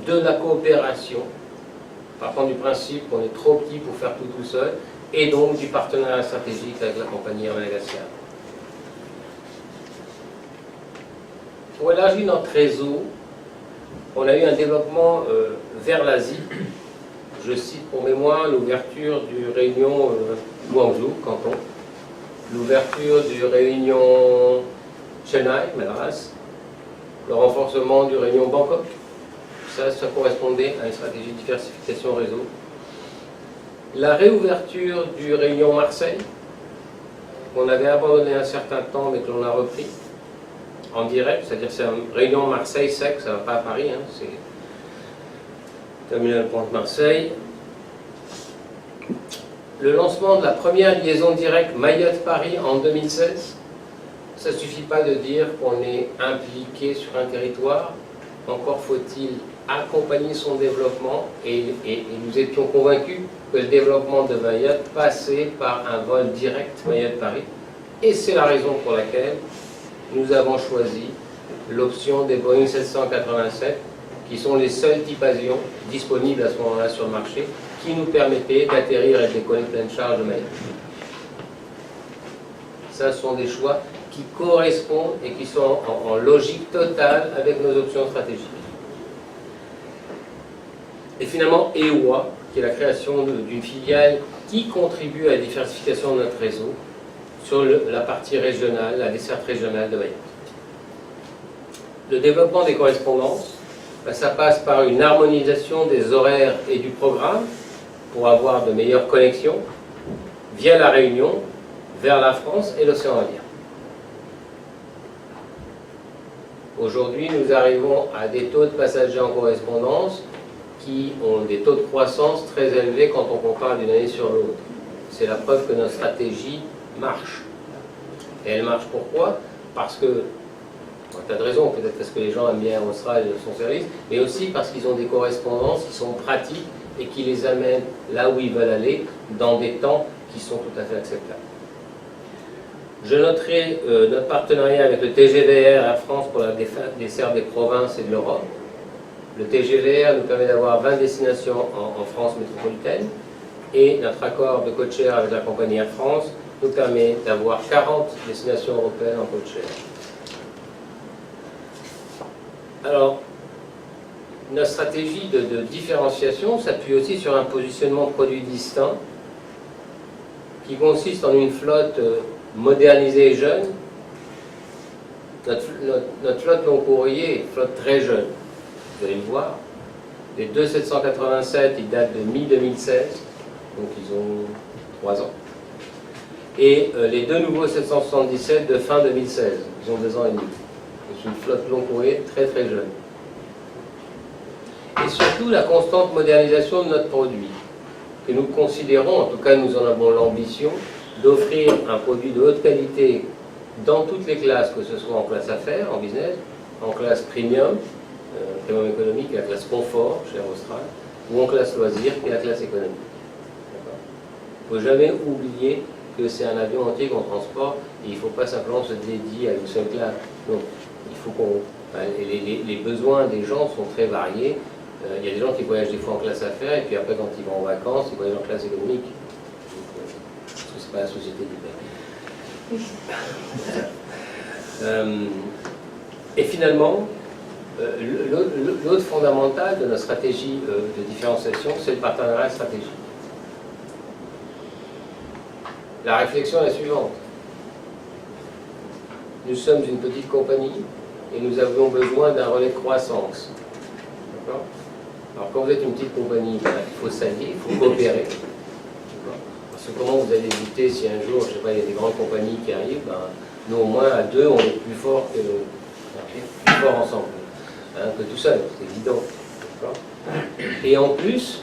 de la coopération, partant du principe qu'on est trop petit pour faire tout seul, et donc du partenariat stratégique avec la compagnie Air Madagascar. Pour élargir notre réseau, on a eu un développement vers l'Asie. Je cite pour mémoire l'ouverture du Réunion Guangzhou, Canton, l'ouverture du Réunion Chennai, Madras, le renforcement du Réunion Bangkok. Ça correspondait à une stratégie de diversification réseau. La réouverture du Réunion Marseille, qu'on avait abandonné un certain temps mais que l'on a repris en direct, c'est-à-dire c'est une réunion Marseille-Sec, ça ne va pas à Paris, hein, c'est Terminal Pointe Marseille. Le lancement de la première liaison directe Mayotte-Paris en 2016, ça ne suffit pas de dire qu'on est impliqué sur un territoire, encore faut-il accompagner son développement et nous étions convaincus que le développement de Mayotte passait par un vol direct Mayotte-Paris et c'est la raison pour laquelle nous avons choisi l'option des Boeing 787 qui sont les seuls types avions disponibles à ce moment-là sur le marché qui nous permettaient d'atterrir et de décoller pleine charge de Mayotte. Ça sont des choix qui correspondent et qui sont en logique totale avec nos options stratégiques. Et finalement, EWA, qui est la création d'une filiale qui contribue à la diversification de notre réseau sur la partie régionale, la desserte régionale de Mayotte. Le développement des correspondances, ça passe par une harmonisation des horaires et du programme pour avoir de meilleures connexions via la Réunion, vers la France et l'océan Indien. Aujourd'hui, nous arrivons à des taux de passagers en correspondance qui ont des taux de croissance très élevés quand on compare d'une année sur l'autre. C'est la preuve que notre stratégie marche. Et elle marche pourquoi? Parce que, pour un tas de raisons, peut-être parce que les gens aiment bien Austral et son service, mais aussi parce qu'ils ont des correspondances qui sont pratiques et qui les amènent là où ils veulent aller, dans des temps qui sont tout à fait acceptables. Je noterai notre partenariat avec le TGVR Air France pour la desserte des provinces et de l'Europe. Le TGVR nous permet d'avoir 20 destinations en France métropolitaine et notre accord de codeshare avec la compagnie Air France nous permet d'avoir 40 destinations européennes en codeshare. Alors, notre stratégie de différenciation s'appuie aussi sur un positionnement produit distinct qui consiste en une flotte modernisée et jeune. Notre flotte long courrier est une flotte très jeune. Vous allez le voir. Les deux 787, ils datent de mi-2016, donc ils ont 3 ans. Et les deux nouveaux 777 de fin 2016, ils ont 2 ans et demi. C'est une flotte long courrier très très jeune. Et surtout la constante modernisation de notre produit, que nous considérons, en tout cas nous en avons l'ambition, d'offrir un produit de haute qualité dans toutes les classes, que ce soit en classe affaires, en business, en classe premium, premium économique, et la classe confort, chez Austral, ou en classe loisir, qui est la classe économique. Il ne faut jamais oublier que c'est un avion entier qu'on transporte, et il ne faut pas simplement se dédier à une seule classe. Donc, il faut qu'on... les besoins des gens sont très variés. Il y a des gens qui voyagent des fois en classe affaires, et puis après, quand ils vont en vacances, ils voyagent en classe économique. Parce que c'est pas la société du pays. Et finalement, l'autre fondamental de notre stratégie de différenciation, c'est le partenariat stratégique. La réflexion est la suivante. Nous sommes une petite compagnie et nous avons besoin d'un relais de croissance. D'accord ? Alors quand vous êtes une petite compagnie, il faut s'allier, il faut coopérer. Parce que comment vous allez éviter si un jour, je ne sais pas, il y a des grandes compagnies qui arrivent, nous au moins à deux, on est plus fort ensemble, hein, que tout seul, c'est évident. Et en plus,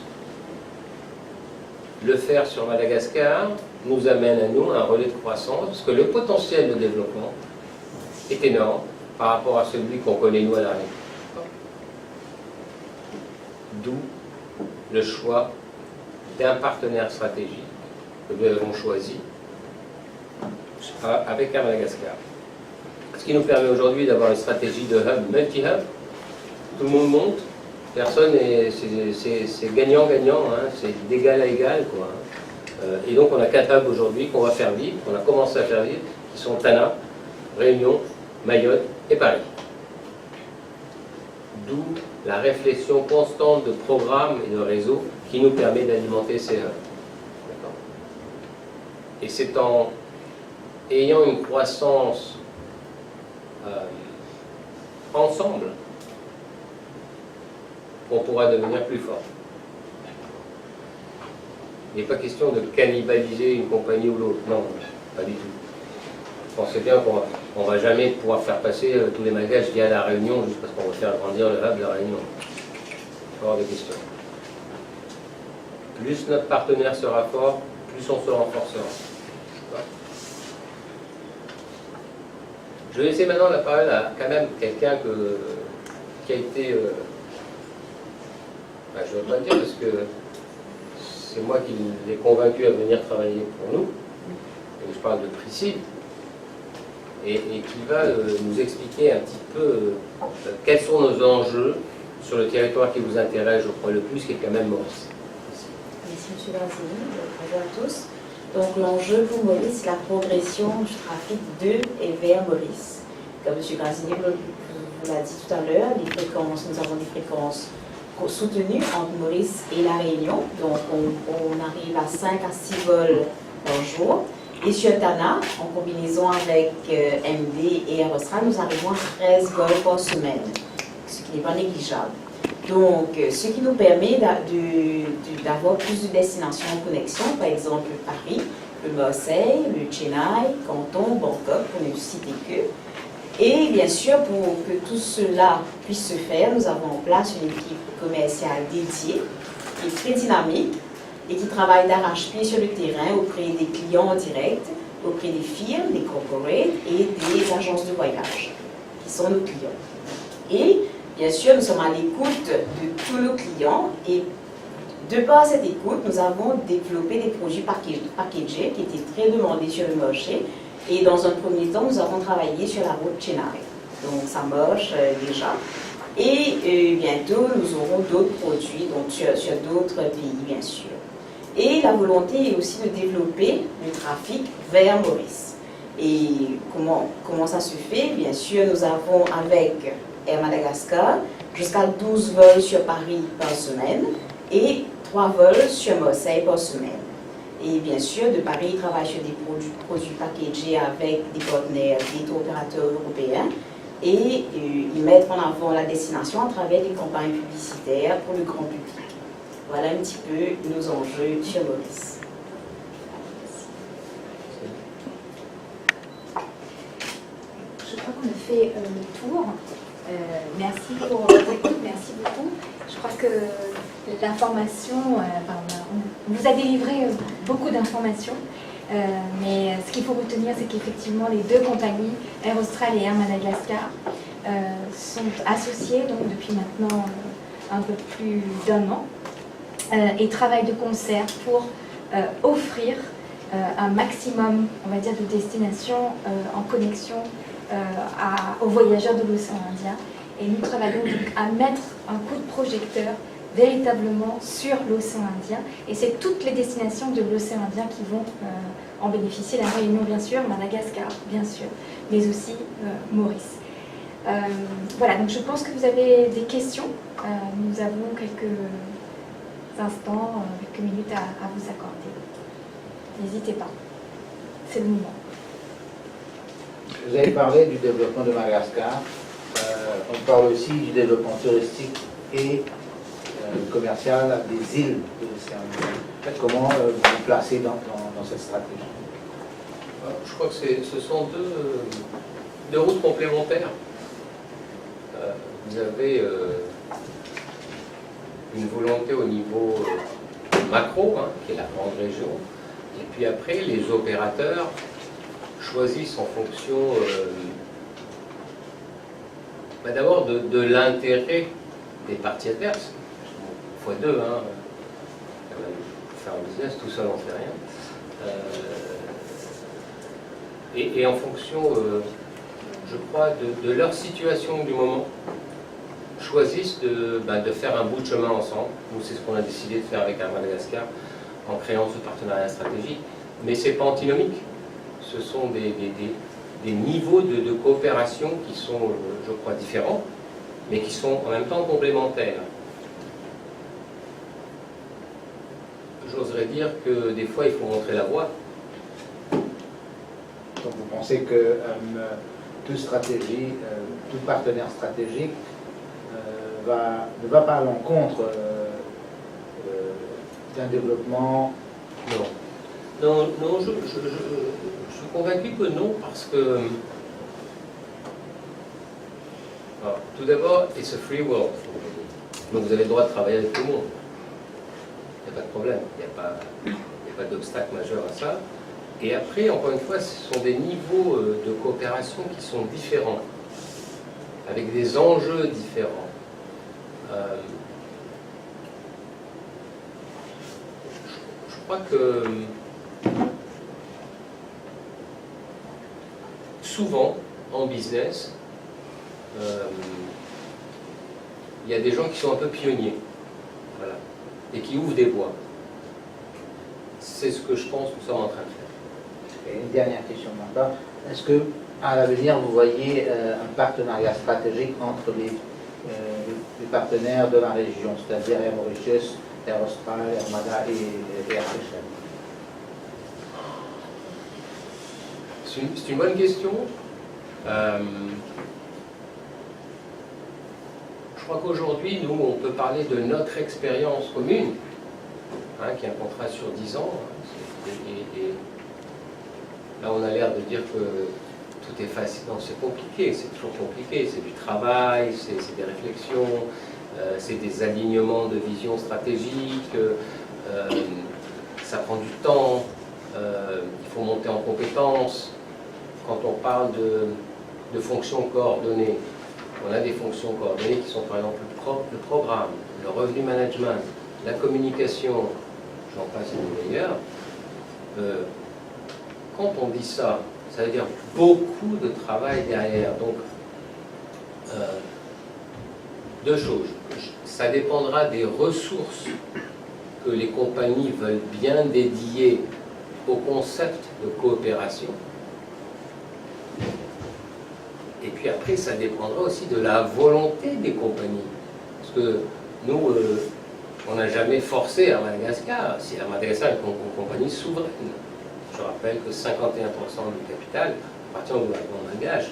le faire sur Madagascar nous amène à nous un relais de croissance, parce que le potentiel de développement est énorme par rapport à celui qu'on connaît nous à l'arrêt. D'où le choix d'un partenaire stratégique que nous avons choisi avec Air Madagascar. Ce qui nous permet aujourd'hui d'avoir une stratégie de hub, multi-hub. Tout le monde monte, personne n'est... C'est gagnant-gagnant, hein, c'est d'égal à égal, quoi. Et donc on a 4 hubs aujourd'hui qu'on va faire vivre, qu'on a commencé à faire vivre, qui sont Tana, Réunion, Mayotte et Paris. D'où la réflexion constante de programmes et de réseaux qui nous permet d'alimenter ces hubs. Et c'est en ayant une croissance ensemble qu'on pourra devenir plus fort. Il n'est pas question de cannibaliser une compagnie ou l'autre, non, pas du tout. Pensez bien qu'on On ne va jamais pouvoir faire passer tous les magages via la Réunion juste parce qu'on va faire grandir le hub de la Réunion. Hors de question. Plus notre partenaire sera fort, plus on se renforcera. Je vais laisser maintenant la parole à quand même quelqu'un qui a été... je ne veux pas le dire parce que c'est moi qui l'ai convaincu à venir travailler pour nous. Et je parle de Priscille. Et qui va nous expliquer un petit peu quels sont nos enjeux sur le territoire qui vous intéresse, je crois, le plus, qui est quand même Maurice. Merci M. Grazini, bonjour à tous. Donc l'enjeu pour Maurice, c'est la progression du trafic de et vers Maurice. Comme M. Grazini vous l'a dit tout à l'heure, nous avons des fréquences soutenues entre Maurice et la Réunion. Donc on arrive à 5 à 6 vols par jour. Et sur Tana, en combinaison avec MD et Air Austral, nous arrivons à 13 vols par semaine, ce qui n'est pas négligeable. Donc, ce qui nous permet d'avoir plus de destinations en connexion, par exemple Paris, le Marseille, le Chennai, Canton, Bangkok, pour ne citer que. Et bien sûr, pour que tout cela puisse se faire, nous avons en place une équipe commerciale dédiée, qui est très dynamique, et qui travaille d'arrache-pied sur le terrain auprès des clients en direct, auprès des firmes, des corporates et des agences de voyage, qui sont nos clients. Et bien sûr, nous sommes à l'écoute de tous nos clients et de par cette écoute, nous avons développé des produits packagés qui étaient très demandés sur le marché. Et dans un premier temps, nous avons travaillé sur la route Chennai. Donc ça marche déjà. Et bientôt, nous aurons d'autres produits donc sur d'autres pays, bien sûr. Et la volonté est aussi de développer le trafic vers Maurice. Et comment ça se fait? Bien sûr, nous avons avec Air Madagascar jusqu'à 12 vols sur Paris par semaine et 3 vols sur Marseille par semaine. Et bien sûr, de Paris, ils travaillent sur des produits packagés avec des partenaires, des opérateurs européens. Et ils mettent en avant la destination à travers des campagnes publicitaires pour le grand public. Voilà un petit peu nos enjeux sur Maurice. Je crois qu'on a fait le tour. Merci pour votre écoute, merci beaucoup. Je crois que l'information, on vous a délivré beaucoup d'informations, mais ce qu'il faut retenir, c'est qu'effectivement les deux compagnies, Air Austral et Air Madagascar, sont associées donc, depuis maintenant un peu plus d'1 an. Et travaillent de concert pour offrir un maximum, on va dire, de destinations en connexion aux voyageurs de l'océan Indien. Et nous travaillons donc à mettre un coup de projecteur véritablement sur l'océan Indien. Et c'est toutes les destinations de l'océan Indien qui vont en bénéficier. La Réunion, bien sûr, Madagascar, bien sûr, mais aussi Maurice. Voilà, donc je pense que vous avez des questions. Nous avons quelques instants, quelques minutes à vous accorder. N'hésitez pas, c'est le moment. Vous avez parlé du développement de Madagascar, on parle aussi du développement touristique et commercial des îles de l'océan Indien. Comment vous vous placez dans cette stratégie? Je crois que ce sont deux routes complémentaires. Vous avez une volonté au niveau macro, qui est la grande région, et puis après, les opérateurs choisissent en fonction d'abord de l'intérêt des parties adverses. Fois deux, faire un business tout seul, on ne fait rien. Et en fonction, je crois, de leur situation du moment, choisissent de faire un bout de chemin ensemble. Nous, c'est ce qu'on a décidé de faire avec Air Madagascar en créant ce partenariat stratégique. Mais ce n'est pas antinomique. Ce sont des niveaux de coopération qui sont, je crois, différents, mais qui sont en même temps complémentaires. J'oserais dire que des fois, il faut montrer la voie. Donc vous pensez que toute stratégie, tout partenaire stratégique ne va pas à l'encontre d'un développement? Non, je suis convaincu que non, parce que Alors, tout d'abord, it's a free world. Donc vous avez le droit de travailler avec tout le monde. Il n'y a pas de problème, il n'y a pas d'obstacle majeur à ça. Et après, encore une fois, ce sont des niveaux de coopération qui sont différents, avec des enjeux différents. Je crois que souvent, en business, il y a des gens qui sont un peu pionniers, voilà, et qui ouvrent des voies. C'est ce que je pense que nous sommes en train de faire. Et une dernière question maintenant. Est-ce que à l'avenir, vous voyez un partenariat stratégique entre les partenaires de la région, c'est-à-dire Air Mauritius, Air Austral, Air Mada et Air Seychelles? C'est une bonne question. Je crois qu'aujourd'hui, nous, on peut parler de notre expérience commune, qui est un contrat sur 10 ans. Et là, on a l'air de dire que tout est facile. Non, c'est compliqué, c'est toujours compliqué. C'est du travail, c'est des réflexions, c'est des alignements de vision stratégique, ça prend du temps, il faut monter en compétences. Quand on parle de fonctions coordonnées, on a des fonctions coordonnées qui sont par exemple le programme, le revenu management, la communication, j'en passe une meilleure. Quand on dit ça, ça veut dire beaucoup de travail derrière. Donc, deux choses. Ça dépendra des ressources que les compagnies veulent bien dédier au concept de coopération. Et puis après, ça dépendra aussi de la volonté des compagnies. Parce que nous, on n'a jamais forcé à Madagascar. Si à Madagascar est une compagnie souveraine. Je rappelle que 51% du capital appartient au gouvernement malgache.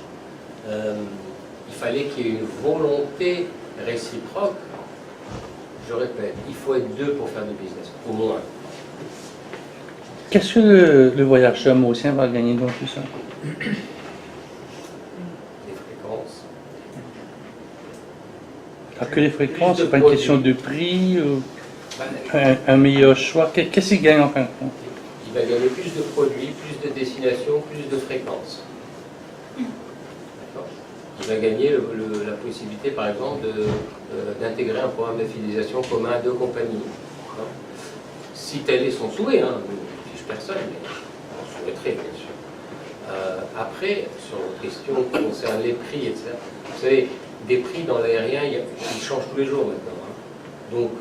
Il fallait qu'il y ait une volonté réciproque. Je répète, il faut être deux pour faire du business, au moins. Qu'est-ce que le voyageur mauricien va gagner dans tout ça? Pas que les fréquences, c'est pas une question de prix, un meilleur choix. Qu'est-ce qu'il gagne en fin de compte? Il va gagner plus de produits, plus de destinations, plus de fréquences. Il va gagner la possibilité, par exemple, d'intégrer un programme de fidélisation commun à deux compagnies. Si tel est son souhait, je ne juge personne, mais on souhaiterait, bien sûr. Après, sur vos questions qui concernent les prix, etc., vous savez, des prix dans l'aérien, ils changent tous les jours maintenant. Donc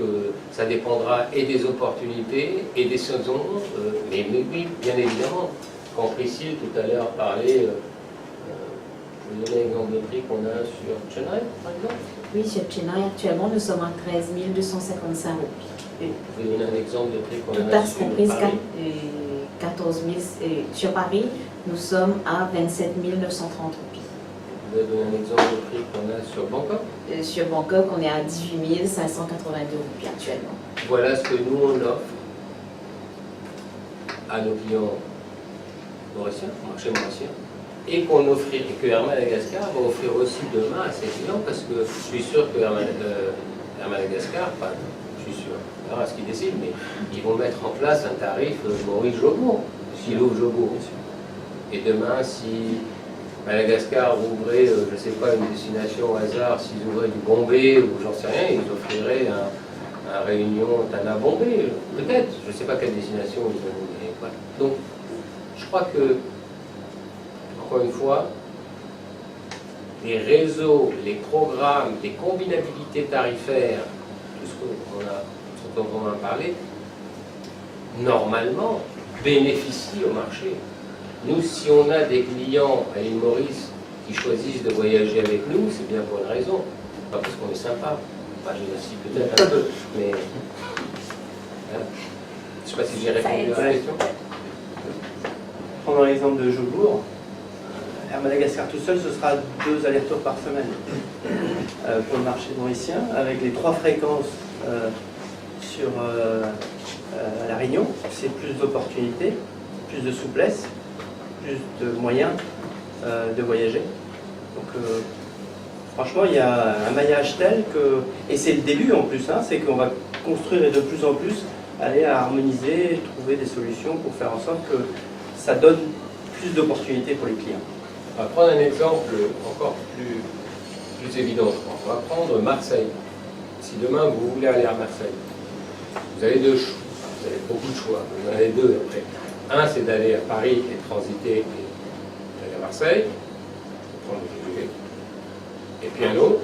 ça dépendra et des opportunités et des saisons, mais oui, bien évidemment. Quand Priscille tout à l'heure parlait, je vais donner l'exemple de prix qu'on a sur Chennai, par exemple. Oui, sur Chennai, actuellement, nous sommes à 13 255 roupies. Vous pouvez donner un exemple de prix qu'on Tout a taxe sur comprise, Paris. 14 000. Sur Paris, nous sommes à 27 930 roupies. Vous pouvez donner un exemple de prix qu'on a sur Bangkok. Sur Bangkok, on est à 18 582 roupies actuellement. Voilà ce que nous on offre à nos clients mauriciens, au marché mauricien, et qu'on offrir, et que Air Madagascar va offrir aussi demain à ses clients, parce que je suis sûr que Air Madagascar, enfin, je suis sûr, on verra ce qu'ils décident, mais ils vont mettre en place un tarif Maurice-Jobo, s'il ouvre Jobo. Et demain, si Madagascar ouvrait, je ne sais pas, une destination au hasard, s'ils ouvraient du Bombay ou j'en sais rien, ils offriraient un Réunion, Tana Bombay, peut-être, je ne sais pas quelle destination ils ont. Voilà. Donc, je crois que, encore une fois, les réseaux, les programmes, les combinabilités tarifaires, tout ce dont on a parlé, normalement, bénéficient au marché. Nous, si on a des clients à l'île Maurice qui choisissent de voyager avec nous, c'est bien pour une raison. Pas parce qu'on est sympa. Enfin, je l'assis peut-être un peu, mais... Voilà. Je ne sais pas si j'ai répondu à la question. Prenons l'exemple de Jobourg. Air Madagascar tout seul, ce sera 2 allers-retours par semaine pour le marché mauricien, avec les 3 fréquences sur La Réunion. C'est plus d'opportunités, plus de souplesse, plus de moyens de voyager. Donc franchement, il y a un maillage tel que, et c'est le début en plus, hein, c'est qu'on va construire et de plus en plus aller à harmoniser, trouver des solutions pour faire en sorte que ça donne plus d'opportunités pour les clients. On va prendre un exemple encore plus évident, je crois. On va prendre Marseille. Si demain vous voulez aller à Marseille, vous avez deux choix. Vous avez beaucoup de choix. Vous en avez deux après. Un, c'est d'aller à Paris et de transiter et d'aller à Marseille, prendre le TGV. Et puis un autre,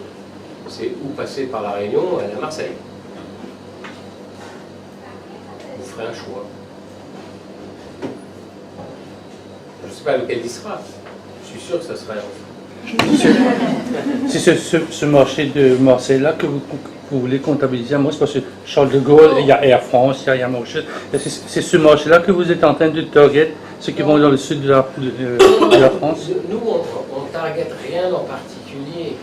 c'est où passer par la Réunion et aller à Marseille. Vous ferez un choix. Je ne sais pas lequel il sera. Je suis sûr que ça sera un. C'est ce marché de Marseille-là que vous voulez comptabiliser. Moi, c'est parce que Charles de Gaulle, il y a Air France, il y a Mauritius. C'est ce marché-là que vous êtes en train de target, ceux qui vont dans le sud de la France? Nous, on ne target rien en particulier.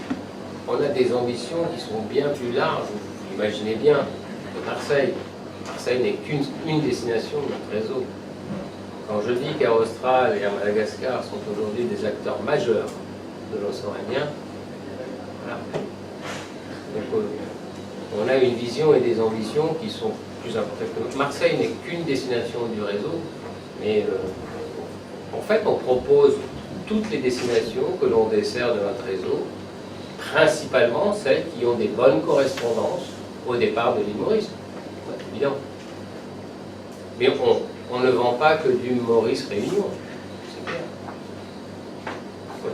On a des ambitions qui sont bien plus larges. Vous imaginez bien, de Marseille. Marseille n'est qu'une destination de notre réseau. Quand je dis qu'Air Austral et Air Madagascar sont aujourd'hui des acteurs majeurs de l'océan Indien, voilà. Donc, on a une vision et des ambitions qui sont plus importantes. Marseille n'est qu'une destination du réseau, mais en fait, on propose toutes les destinations que l'on dessert de notre réseau, principalement celles qui ont des bonnes correspondances au départ de l'île Maurice. C'est évident. Mais on ne vend pas que du Maurice Réunion, c'est clair. Ouais.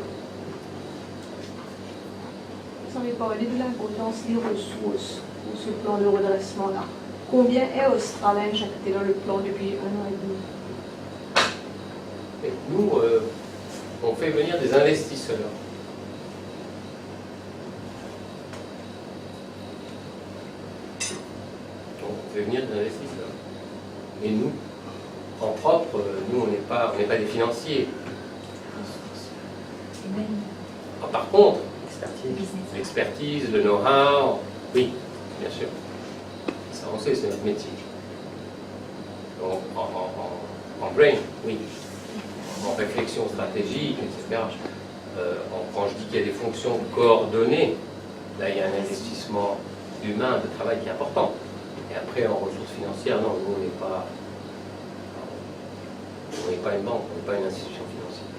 Vous avez parlé de l'importance des ressources pour ce plan de redressement-là. Combien est Austral injecté dans le plan depuis 1 an et demi? Et nous, on fait venir des investisseurs. Donc, on fait venir des investisseurs. Et nous, en propre, nous, on n'est pas des financiers. Ah, par contre, l'expertise, le know-how, oui, bien sûr. Ça, on sait, c'est notre métier. Donc, en brain, oui. En réflexion stratégique, etc. Quand je dis qu'il y a des fonctions coordonnées, là, il y a un investissement humain, de travail qui est important. Et après, en ressources financières, non, nous, on n'est pas une banque, on n'est pas une institution financière.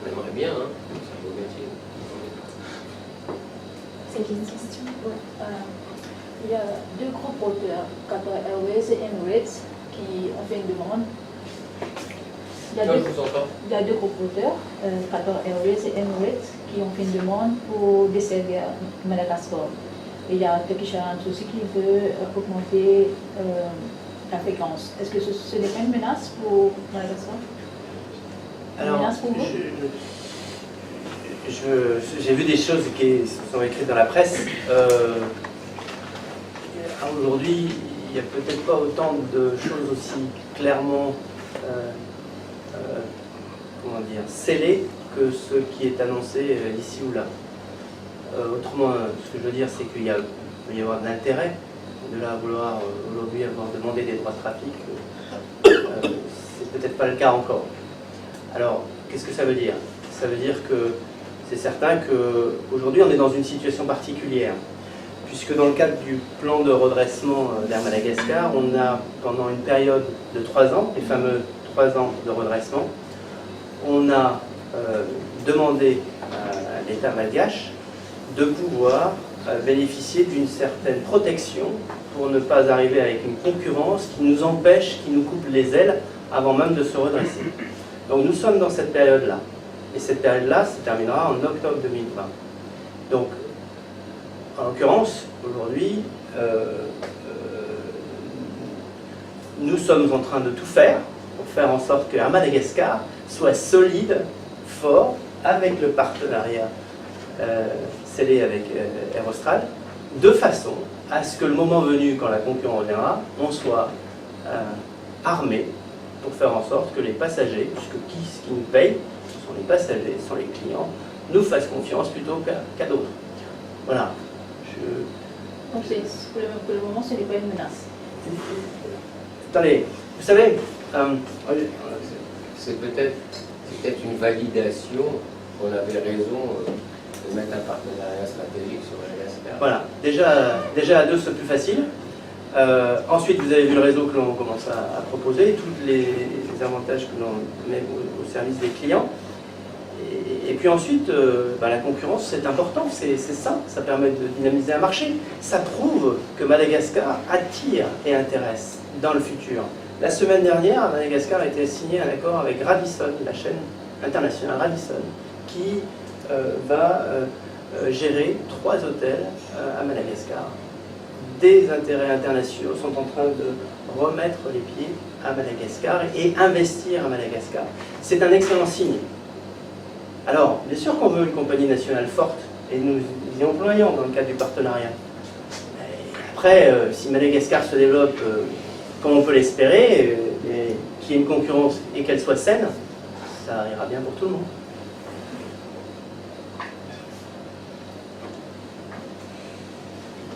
On aimerait bien, hein, c'est un beau métier. C'est une question. Il y a deux gros porteurs, Qatar Airways et Emirates, qui ont fait une demande. Il y a deux gros porteurs, Qatar Airways et Emirates, qui ont fait une demande pour desservir Madagascar. Et il y a Turkish Airlines aussi qui veut augmenter la fréquence. Est-ce que ce n'est pas une menace pour Madagascar? Alors, menace pour vous? j'ai vu des choses qui sont écrites dans la presse. Aujourd'hui, il n'y a peut-être pas autant de choses aussi clairement scellées que ce qui est annoncé ici ou là. Autrement, ce que je veux dire, c'est qu'il peut y avoir de l'intérêt de là à vouloir aujourd'hui avoir demandé des droits de trafic. C'est peut-être pas le cas encore. Alors, qu'est-ce que ça veut dire? Ça veut dire que c'est certain qu'aujourd'hui, on est dans une situation particulière, puisque dans le cadre du plan de redressement d'Air Madagascar, on a, pendant une période de 3 ans, les fameux 3 ans de redressement, on a demandé à l'État malgache de pouvoir bénéficier d'une certaine protection pour ne pas arriver avec une concurrence qui nous empêche, qui nous coupe les ailes avant même de se redresser. Donc nous sommes dans cette période-là. Et cette période-là se terminera en octobre 2020. Donc, en l'occurrence, aujourd'hui, nous sommes en train de tout faire pour faire en sorte qu'Air Madagascar soit solide, fort, avec le partenariat scellé avec Air Austral, de façon à ce que le moment venu, quand la concurrence reviendra, on soit armé pour faire en sorte que les passagers, puisque qui nous paye, ce sont les passagers, ce sont les clients, nous fassent confiance plutôt qu'à d'autres. Voilà. Donc pour le moment, ce n'est pas une menace. Attendez, vous savez, c'est peut-être une validation qu'on avait raison de mettre un partenariat stratégique Voilà, déjà à deux c'est plus facile. Ensuite, vous avez vu le réseau que l'on commence à proposer, tous les avantages que l'on met au service des clients. Et puis ensuite, la concurrence, c'est important, c'est ça, ça permet de dynamiser un marché. Ça prouve que Madagascar attire et intéresse dans le futur. La semaine dernière, à Madagascar a été signé un accord avec Radisson, la chaîne internationale Radisson, qui va gérer 3 hôtels à Madagascar. Des intérêts internationaux sont en train de remettre les pieds à Madagascar et investir à Madagascar. C'est un excellent signe. Alors, bien sûr qu'on veut une compagnie nationale forte, et nous y employons dans le cadre du partenariat. Après, si Madagascar se développe comme on peut l'espérer, qu'il y ait une concurrence et qu'elle soit saine, ça ira bien pour tout le monde.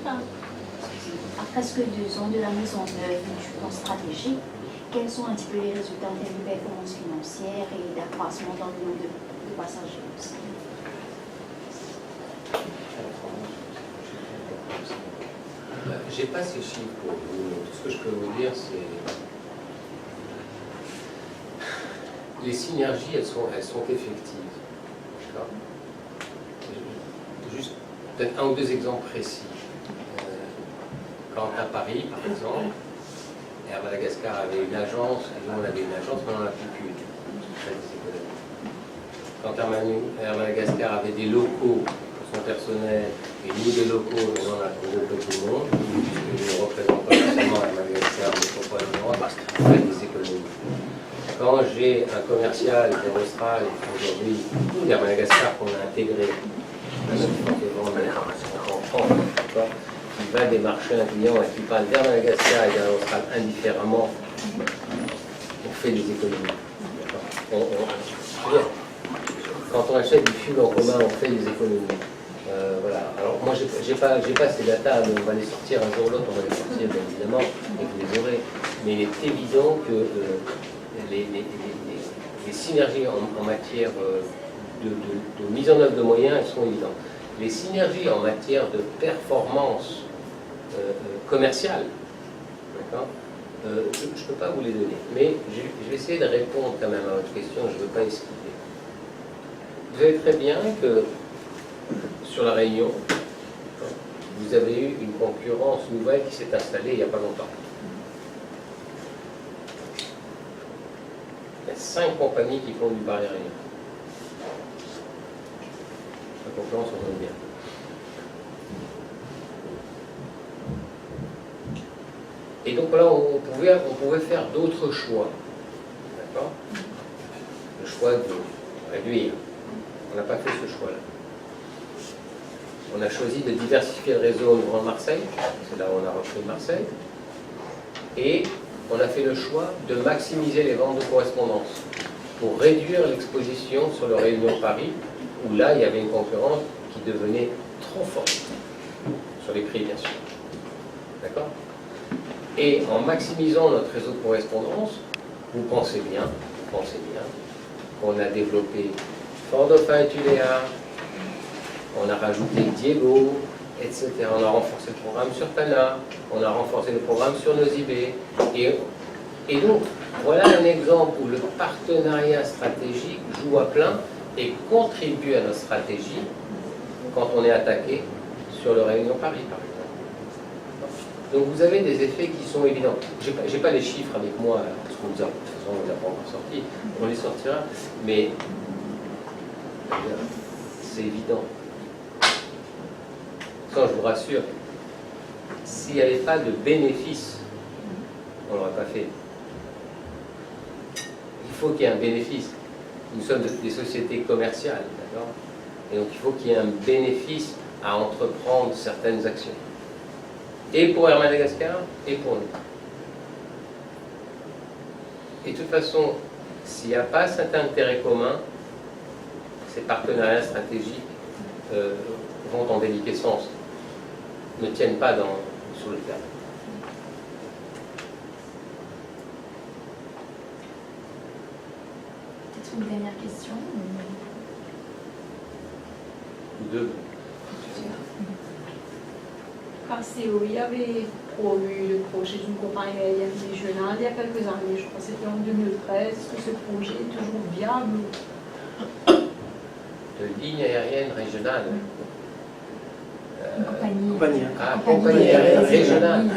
À presque 2 ans de la mise en œuvre du plan stratégique, quels sont un petit peu les résultats en termes de performance financière et d'accroissement dans le nombre de passagers aussi? J'ai pas ces chiffres pour vous. Tout ce que je peux vous dire, c'est les synergies, elles sont effectives. Juste peut-être 1 ou 2 exemples précis. Quand à Paris, par exemple, Air Madagascar avait une agence, et nous on avait une agence, mais on n'en a plus qu'une. Quand Air Madagascar avait des locaux pour son personnel, et nous des locaux, mais on a regroupé tout le monde, puisque nous représentons forcément Air Madagascar, mais pour pas le droit, on fait des économies. Quand j'ai un commercial d'Aerostral, aujourd'hui, Air Madagascar qu'on a intégré à notre force de vente en France, qui va démarcher un client et qui parle d'Air Madagascar et d'Aerostral indifféremment, on fait des économies. Quand on achète du fuel en commun, on fait des économies. Voilà. Alors moi, j'ai pas ces datas, mais on va les sortir un jour ou l'autre, on va les sortir bien évidemment, et vous les aurez. Mais il est évident que les synergies en matière de mise en œuvre de moyens, elles sont évidentes. Les synergies en matière de performance commerciale, d'accord, je ne peux pas vous les donner, mais je vais essayer de répondre quand même à votre question, je ne veux pas esquiver. Vous savez très bien que sur la Réunion, vous avez eu une concurrence nouvelle qui s'est installée il n'y a pas longtemps. Il y a 5 compagnies qui font du Paris Réunion. La concurrence, on aime bien. Et donc là, on pouvait faire d'autres choix. D'accord? Le choix de réduire. On n'a pas fait ce choix-là. On a choisi de diversifier le réseau au Grand Marseille, c'est là où on a repris Marseille, et on a fait le choix de maximiser les ventes de correspondance pour réduire l'exposition sur le Réunion Paris, où là, il y avait une concurrence qui devenait trop forte, sur les prix, bien sûr. D'accord? Et en maximisant notre réseau de correspondance, vous pensez bien qu'on a développé Fort Dauphin et Tuléar, on a rajouté Diego, etc. On a renforcé le programme sur Tana, on a renforcé le programme sur Nosy-Be. Et donc, voilà un exemple où le partenariat stratégique joue à plein et contribue à notre stratégie quand on est attaqué sur le Réunion Paris, par exemple. Donc vous avez des effets qui sont évidents. J'ai pas les chiffres avec moi, parce qu'on nous a, de toute façon, on ne les a pas encore sortis, on les sortira, mais c'est évident. Quand je vous rassure, s'il n'y avait pas de bénéfice, on ne l'aurait pas fait. Il faut qu'il y ait un bénéfice. Nous sommes des sociétés commerciales, d'accord? Et donc il faut qu'il y ait un bénéfice à entreprendre certaines actions. Et pour Air Madagascar, et pour nous. Et de toute façon, s'il n'y a pas cet intérêt commun, ces partenariats stratégiques vont en déliquescence, ne tiennent pas sur le terrain. Peut-être une dernière question. Ou deux. Castelli avait promu le projet d'une compagnie aérienne régionale il y a quelques années, je crois que c'était en 2013. Est-ce que ce projet est toujours viable? De ligne aérienne régionale. Une compagnie. Compagnie. Ah, compagnie aérienne régionale.